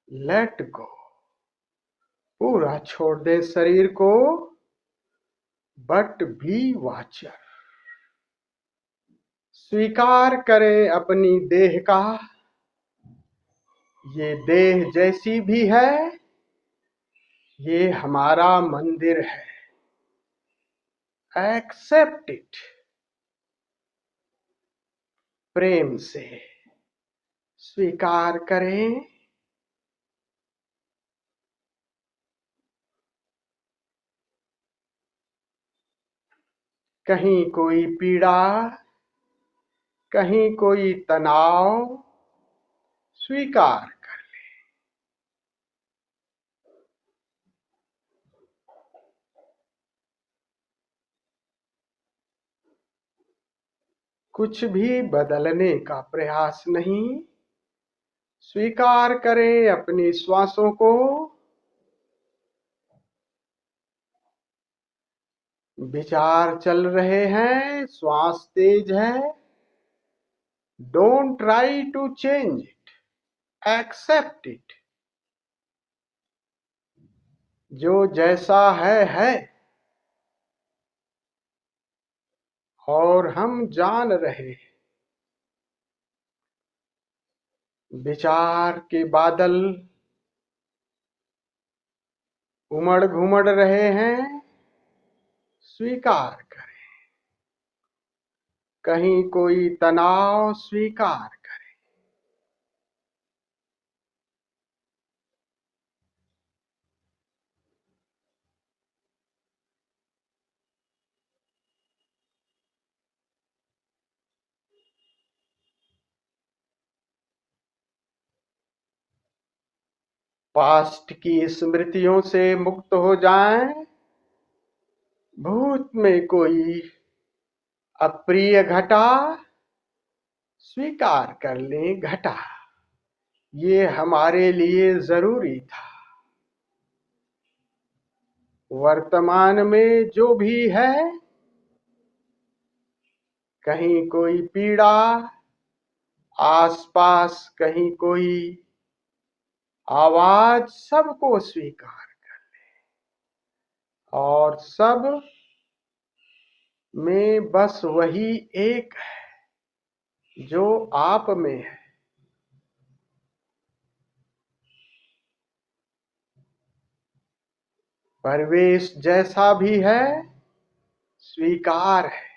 [SPEAKER 2] लेट गो, पूरा छोड़ दे शरीर को। बट बी वाचर, स्वीकार करें अपनी देह का। ये देह जैसी भी है, ये हमारा मंदिर है। एक्सेप्ट इट, प्रेम से स्वीकार करें। कहीं कोई पीड़ा, कहीं कोई तनाव, स्वीकार कर ले। कुछ भी बदलने का प्रयास नहीं। स्वीकार करें अपनी श्वासों को। विचार चल रहे हैं, श्वास तेज है। Don't try to change it, accept it. जो जैसा है और हम जान रहे हैं। विचार के बादल उमड़ घुमड़ रहे हैं, स्वीकार करें। कहीं कोई तनाव, स्वीकार करें। पास्ट की स्मृतियों से मुक्त हो जाएं। भूत में कोई अप्रिय घटा, स्वीकार कर लें घटा। ये हमारे लिए जरूरी था। वर्तमान में जो भी है, कहीं कोई पीड़ा, आसपास कहीं कोई आवाज, सबको स्वीकार कर ले। और सब में बस वही एक है जो आप में है। परिवेश जैसा भी है, स्वीकार है।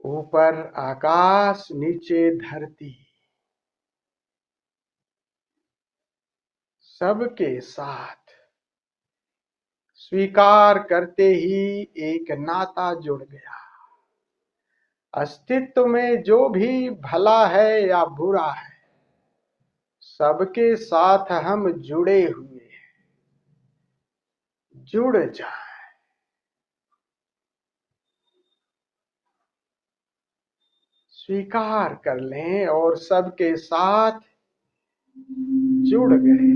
[SPEAKER 2] ऊपर आकाश, नीचे धरती, सबके साथ स्वीकार करते ही एक नाता जुड़ गया। अस्तित्व में जो भी भला है या बुरा है, सबके साथ हम जुड़े हुए हैं। जुड़ जाए, स्वीकार कर लें और सबके साथ जुड़ गए।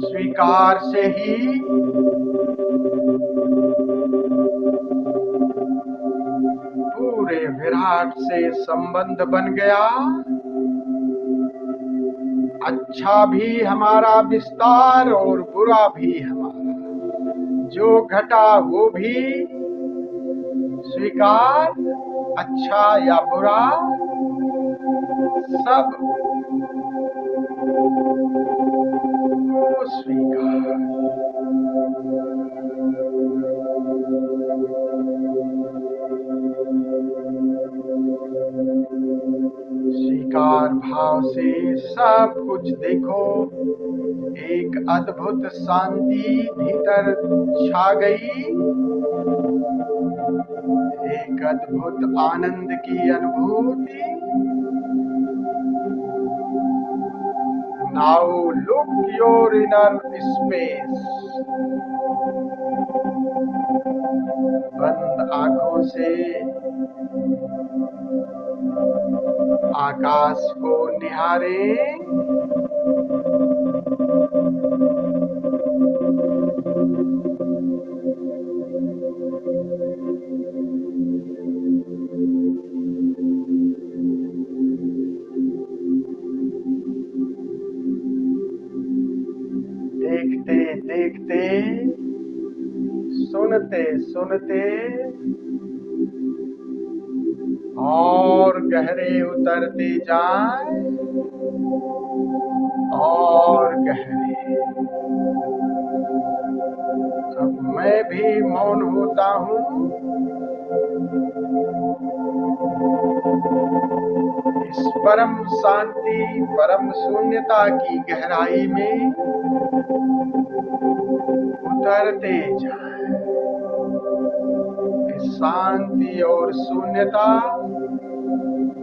[SPEAKER 2] स्वीकार से ही पूरे विराट से संबंध बन गया। अच्छा भी हमारा विस्तार और बुरा भी हमारा, जो घटा वो भी स्वीकार, अच्छा या बुरा सब को स्वीकार। स्वीकार भाव से सब कुछ देखो, एक अद्भुत शांति भीतर छा गई, एक अद्भुत आनंद की अनुभूति। Now look your inner space. बंद आंखों से आकाश को निहारें। देखते देखते, सुनते सुनते और गहरे उतरते जाएं, और गहरे। अब मैं भी मौन होता हूँ, इस परम शांति, परम शून्यता की गहराई में उतरते जाएं। इस शांति और शून्यता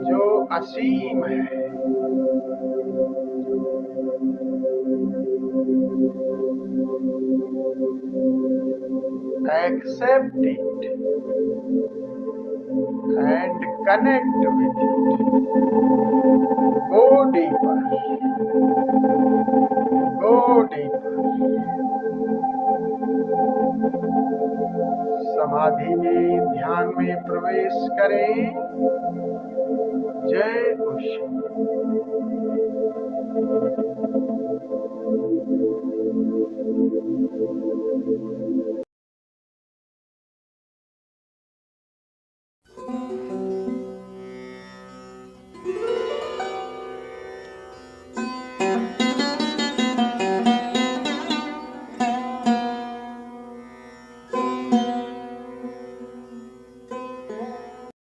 [SPEAKER 2] जो असीम है, accept it and connect with it. Go deeper, go deeper. समाधि में, ध्यान में प्रवेश करें। जय ओशो।